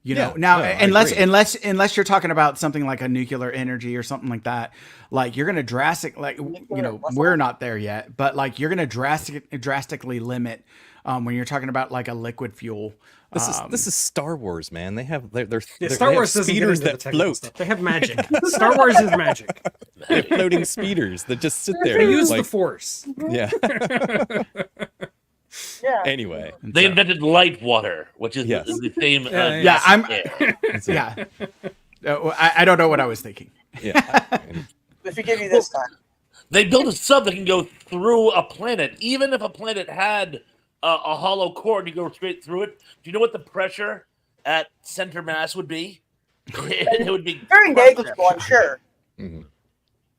You know, Yeah, now no, I unless agree. unless you're talking about something like a nuclear energy or something like that, like you're gonna we're not there yet, but like you're gonna drastically limit when you're talking about like a liquid fuel. this is Star Wars, man. They have Yeah, they Star have Wars doesn't get speeders into the that technical float. stuff. They have magic. Star Wars is magic. They have floating speeders that just sit there. They use like, the Force. yeah. Yeah. Anyway, They invented light water, which is Yes. the same. Yeah, I'm- air. Yeah, I don't know what I was thinking. yeah. And If you give you this time. They built a sub that can go through a planet, even if a planet had a hollow core and you go straight through it. Do you know what the pressure at center mass would be? It would be Very negligible, I'm sure. Mhm.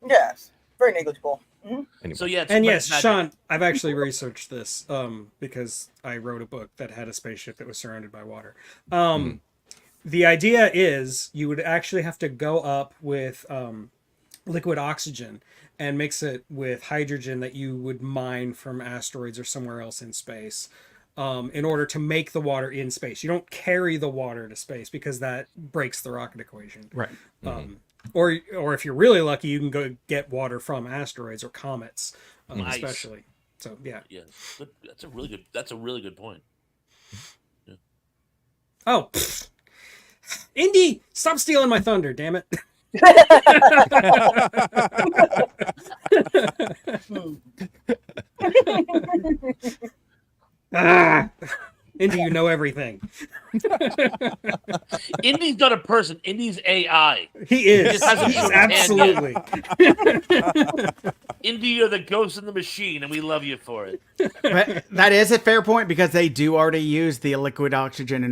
Yes. Very negligible. Anyway. So yeah, And but yes, it's magic. Sean, I've actually researched this because I wrote a book that had a spaceship that was surrounded by water. The idea is you would actually have to go up with liquid oxygen and mix it with hydrogen that you would mine from asteroids or somewhere else in space in order to make the water in space. You don't carry the water to space because that breaks the rocket equation. Right. Or if you're really lucky, you can go get water from asteroids or comets, Nice. especially. So yeah. Yeah, but that's a really good point. Oh, pfft. Indy, stop stealing my thunder, damn it! Ah, Indy, you know everything. Indy's not a person. Indy's AI. He is. just hasn't He's shown his hand absolutely. Indy, you're the ghost in the machine, and we love you for it. But that is a fair point because they do already use the liquid oxygen in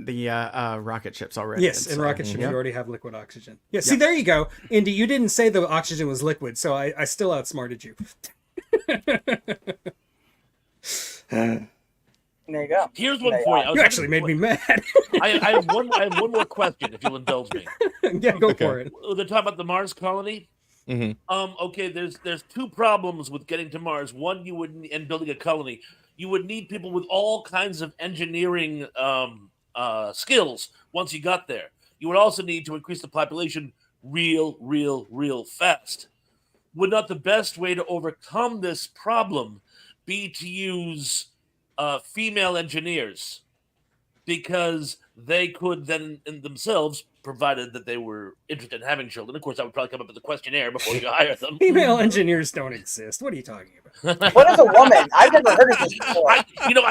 the rocket ships already. Yes, And in so- rocket ships, yeah. you already have liquid oxygen. Yeah, see, there you go. Indy, you didn't say the oxygen was liquid, so I still outsmarted you. There you go. Here's one for you. I was You actually made me mad. I have one more question, if you'll indulge me. Yeah, go for it. They're talking about the Mars colony. Mhm. Okay, there's two problems with getting to Mars. One, you would and building a colony. You would need people with all kinds of engineering skills once you got there. You would also need to increase the population real fast. Would not the best way to overcome this problem be to use female engineers? Because they could then in themselves, provided that they were interested in having children. Of course, that would probably come up in the questionnaire before you hire them. Female engineers don't exist. What are you talking about? What is a woman? I've never heard of this before. I knew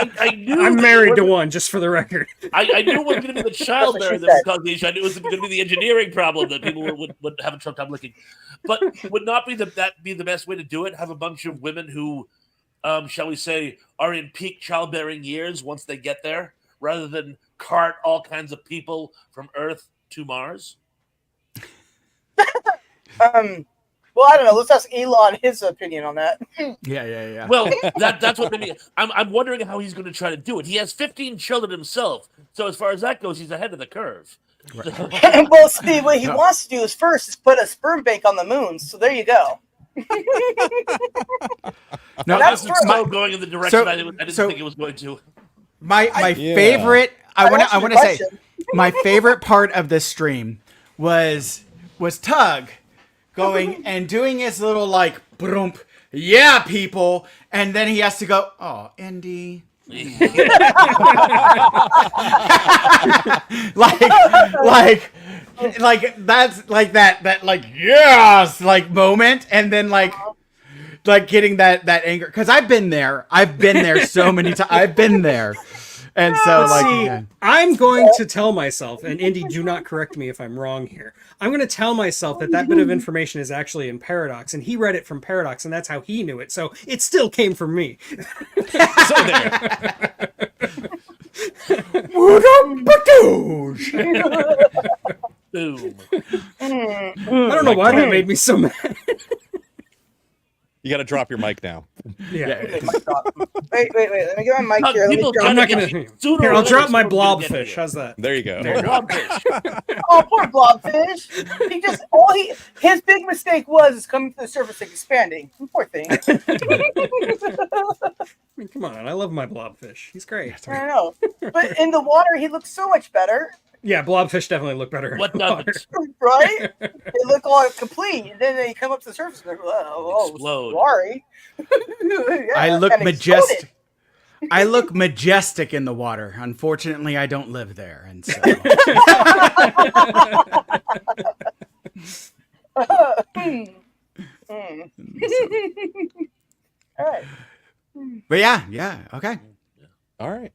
I'm that married it to wasn't- one, just for the record. I knew it wasn't going to be the child That's what there she that was said. causing the issue. I knew it was going to be the engineering problem that people would have a tough time licking. But would not be that be the best way to do it? Have a bunch of women who, shall we say, are in peak childbearing years once they get there, rather than cart all kinds of people from Earth to Mars? Well, I don't know. Let's ask Elon his opinion on that. Yeah. Well, that's what made me. I'm wondering how he's going to try to do it. He has 15 children himself, so as far as that goes, he's ahead of the curve. Well, see, what he wants to do is first is put a sperm bank on the moon. So there you go. No, That's This is true. so going in the direction So- I didn't so- think it was going to. My Yeah. favorite. I want answered to your say question. my favorite part of this stream was Tug going and doing his little like broomp, yeah, people, and then he has to go. Oh, Indy. like like that's like that like yes like moment, and then like getting that anger, because I've been there so many times. I've been there, and so Let's like see, yeah. I'm going to tell myself, and Indy, do not correct me if I'm wrong here. I'm going to tell myself that bit of information is actually in Paradox, and he read it from Paradox, and that's how he knew it. So it still came from me. So there. Boom. I don't know why that made me so mad. You got to drop your mic now. Yeah. Wait. Let me get my mic here. Let me People drop- I'm not get gonna. you. Sooner Here, or I'll later, drop my someone's gonna get blobfish. you. How's that? There you go. Blobfish. Oh, poor blobfish. He just his big mistake was coming to the surface and expanding. Poor thing. I mean, come on, I love my blobfish. He's great. I don't know. But in the water, he looks so much better, Yeah, blobfish definitely look better. What in the water. doesn't? right? They look all complete, and then they come up to the surface and they're Explode. sorry. Yeah, I look and majestic. exploded. I look majestic in the water. Unfortunately, I don't live there, and so. All right. But yeah, okay. All right.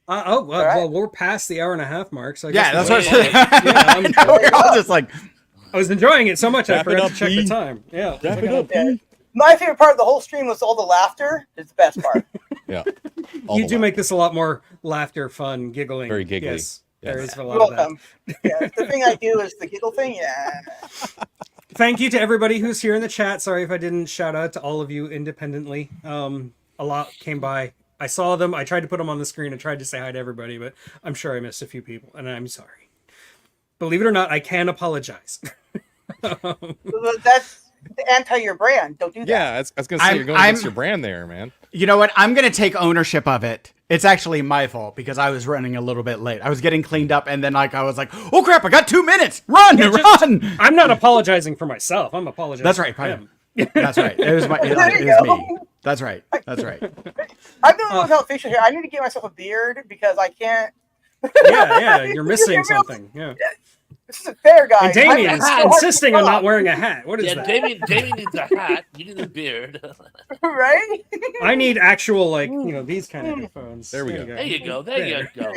Well, we're past the hour and a half mark, so I Yeah, guess that's what we're- I'm saying. Yeah, Now we're all just like, I was enjoying it so much I Wrap it forgot up, to check P. the time. Yeah. Wrap it up. Yeah. My favorite part of the whole stream was all the laughter. It's the best part. Yeah. You do make this a lot more laughter, fun, giggling. Very giggly. Yes, there Yes. is a You're lot of that. welcome. Yeah, the thing I do is the giggle thing. Yeah. Thank you to everybody who's here in the chat. Sorry if I didn't shout out to all of you independently. A lot came by. I saw them. I tried to put them on the screen. I tried to say hi to everybody, but I'm sure I missed a few people, and I'm sorry. Believe it or not, I can apologize. That's the anti your brand. Don't do that. Yeah, I was going to say, you're going against your brand there, man. you know what? I'm gonna take ownership of it. It's actually my fault because I was running a little bit late. I was getting cleaned up, and then like I was like, "Oh crap! I got 2 minutes. Run! I'm not apologizing for myself. I'm apologizing. That's right. for him. That's right. It was my. It There you was go. me. That's right. That's right. I've been without facial hair. I need to get myself a beard because I can't. Yeah, you're missing something. Yeah. This isn't fair, guys. And Damien's I'm so hard to insisting on not stop, wearing a hat. What is Yeah, that? Damien needs a hat. You need a beard. right? I need actual, like, these kind of headphones. There we go. There you go. There you go.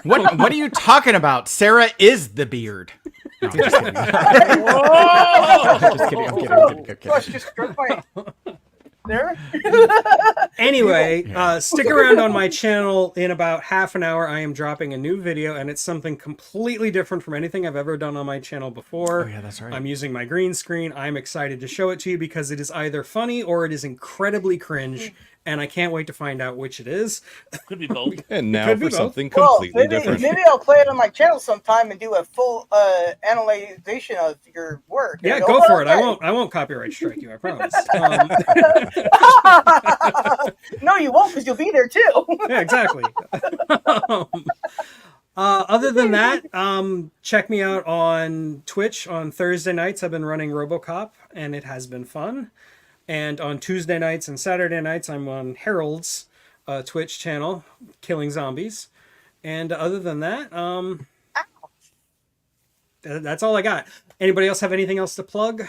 What are you talking about? Sarah is the beard. No, I'm just kidding. Whoa! Just kidding. I'm kidding. Gosh, just struck my. There. Anyway, stick around on my channel. In about half an hour, I am dropping a new video, and it's something completely different from anything I've ever done on my channel before. Oh, yeah, that's right. I'm using my green screen. I'm excited to show it to you because it is either funny or it is incredibly cringe, and I can't wait to find out which it is. Could be both. And now could be for both. something Well, completely different. maybe I'll play it on my channel sometime and do a full analyzation of your work. Yeah, And go for it. okay. I won't copyright strike you. I promise. No, you won't because you'll be there too. Yeah, exactly. Other than that, check me out on Twitch on Thursday nights. I've been running RoboCop, and it has been fun. And on Tuesday nights and Saturday nights, I'm on Harold's Twitch channel, Killing Zombies. And other than that, that's all I got. Anybody else have anything else to plug?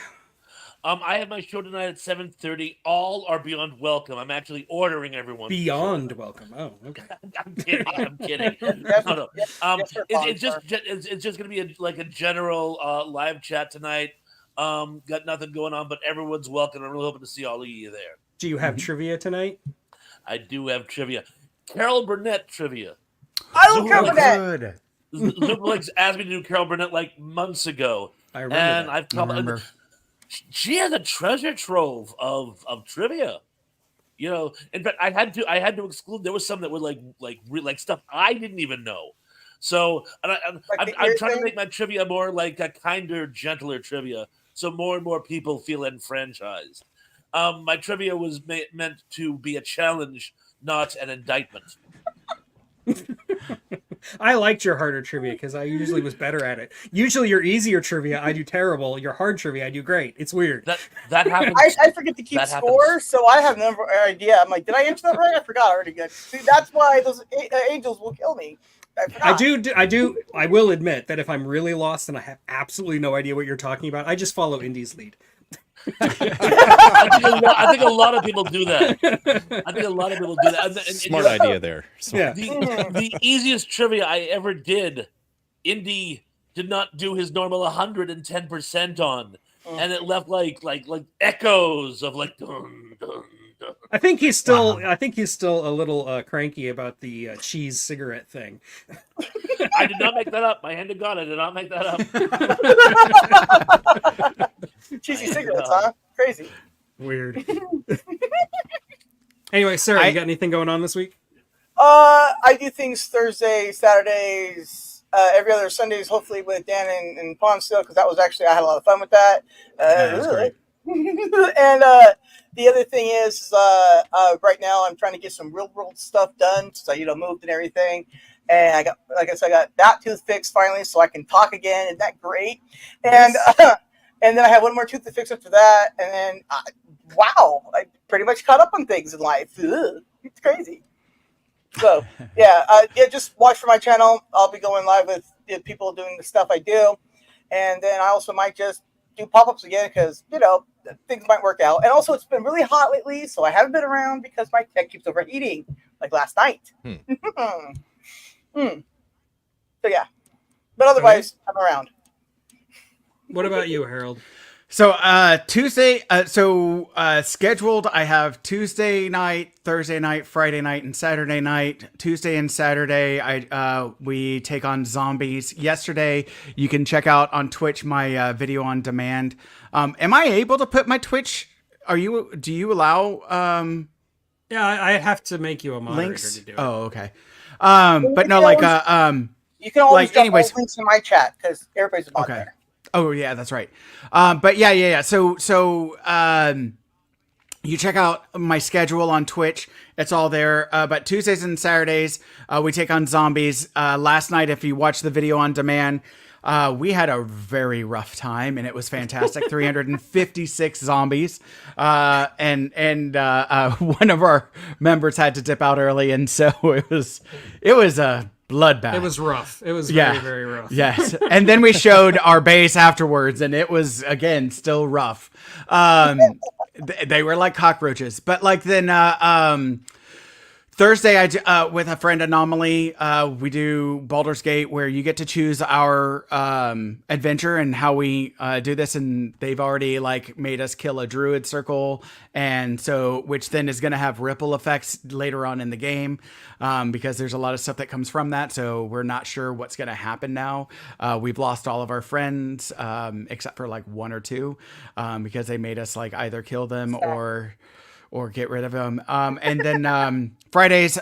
I have my show tonight at 7:30. All are beyond welcome. I'm actually ordering everyone. Beyond welcome. Oh, okay. I'm kidding. I'm kidding. Yes, No. yes, sir, It's sir. just going to be a general live chat tonight. Got nothing going on, but everyone's welcome. I'm really hoping to see all of you there. Do you have trivia tonight? I do have trivia. Carol Burnett trivia. I don't care for that. Good. Zuplex asked me to do Carol Burnett like months ago, I remember and that. I've come. Remember. She has a treasure trove of trivia. In fact, I had to exclude. There was some that were like stuff I didn't even know. So, and Like the I'm ear trying to thing? make my trivia more like a kinder, gentler trivia, so more and more people feel enfranchised. My trivia was meant to be a challenge, not an indictment. I liked your harder trivia because I usually was better at it. Usually your easier trivia, I do terrible. Your hard trivia, I do great. It's weird. That happens. I forget to keep That happens. score, so I have no idea. I'm like, did I answer that right? I forgot already. Good. See, that's why those angels will kill me. forgot. I will admit that if I'm really lost and I have absolutely no idea what you're talking about, I just follow Indy's lead. I think a lot of people do that. Smart idea there. Yeah. The easiest trivia I ever did, Indy did not do his normal 110% on, and it left like echoes of like dun, dun, dun. I think he's still a little cranky about the cheese cigarette thing. I did not make that up. My hand to God, I did not make that up. Cheesy cigarettes, huh? Crazy. Weird. Anyway, Sarah, you got anything going on this week? I do things Thursday, Saturdays, every other Sundays, hopefully with Dan and Pond still, because that was actually, I had a lot of fun with that. That was great. And the other thing is, right now I'm trying to get some real world stuff done, so moved and everything. And I got that tooth fixed finally, so I can talk again. Isn't that great? And and then I have one more tooth to fix after that, and then wow, I pretty much caught up on things in life. Ugh, it's crazy. So yeah, just watch for my channel. I'll be going live with people doing the stuff I do, and then I also might just do pop-ups again because things might work out. And also, it's been really hot lately, so I haven't been around because my tech keeps overheating, like last night. So yeah, but otherwise, I'm around. What about you, Harold? So Tuesday, scheduled, I have Tuesday night, Thursday night, Friday night, and Saturday night. Tuesday and Saturday, we take on zombies. Yesterday, you can check out on Twitch my video on demand. Am I able to put my Twitch? Do you allow Yeah, I have to make you a moderator links? to do it. Oh, okay. But no, like you can always drop anyways, all links in my chat because everybody's a mod there. Oh yeah, that's right. But yeah. So you check out my schedule on Twitch. It's all there. But Tuesdays and Saturdays, we take on zombies. Last night, if you watch the video on demand, we had a very rough time, and it was fantastic. 356 zombies, and one of our members had to dip out early, and so it was a bloodbath. It was rough. It was very, very rough. Yes. And then we showed our base afterwards, and it was, again, still rough. They were like cockroaches. But like then Thursday, with a friend Anomaly, we do Baldur's Gate, where you get to choose our adventure and how we do this, and they've already like made us kill a druid circle, and so which then is going to have ripple effects later on in the game, because there's a lot of stuff that comes from that. So we're not sure what's going to happen now. We've lost all of our friends except for like one or two, because they made us like either kill them or get rid of them. And then Fridays,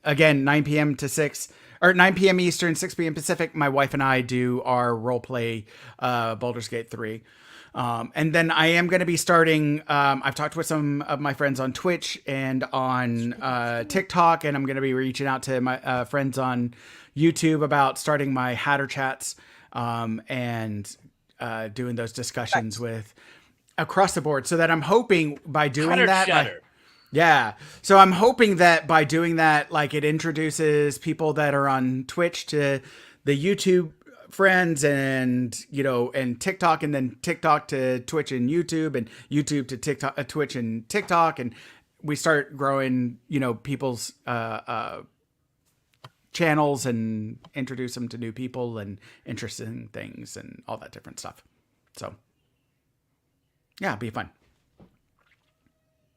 again, 9 p.m. to 6, or 9 p.m. Eastern, 6 p.m. Pacific, my wife and I do our roleplay Baldur's Gate 3. And then I am going to be starting, I've talked with some of my friends on Twitch and on TikTok, and I'm going to be reaching out to my friends on YouTube about starting my Hatter Chats, and doing those discussions with across the board, so that I'm hoping by doing so I'm hoping that by doing that, like, it introduces people that are on Twitch to the YouTube friends, and and TikTok, and then TikTok to Twitch and YouTube, and YouTube to TikTok, Twitch and TikTok, and we start growing people's channels and introduce them to new people and interesting things and all that different stuff. So yeah, it'd be fun.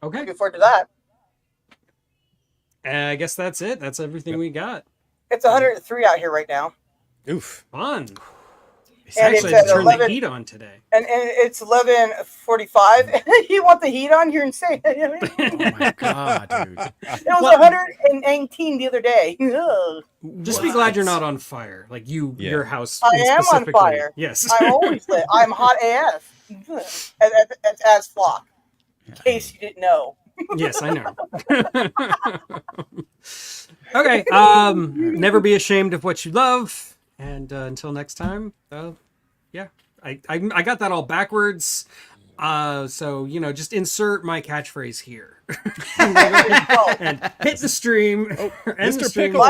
Okay. Looking forward to that. I guess that's it. That's everything we got. It's 103 out here right now. Oof. Fun. And Actually, it's at turn 11 the heat on today. And it's 11:45. You want the heat on? You're insane. Oh my god, dude! It was 119 the other day. Ugh. Just be glad you're not on fire, like your house. I am on specifically. fire. Yes, I'm always lit. I'm hot AF. As Flock. In case you didn't know. Yes, I know. Okay. Never be ashamed of what you love. And until next time, yeah, I got that all backwards. So just insert my catchphrase here. And hit the stream. Oh, End Mr. the stream. Pickle.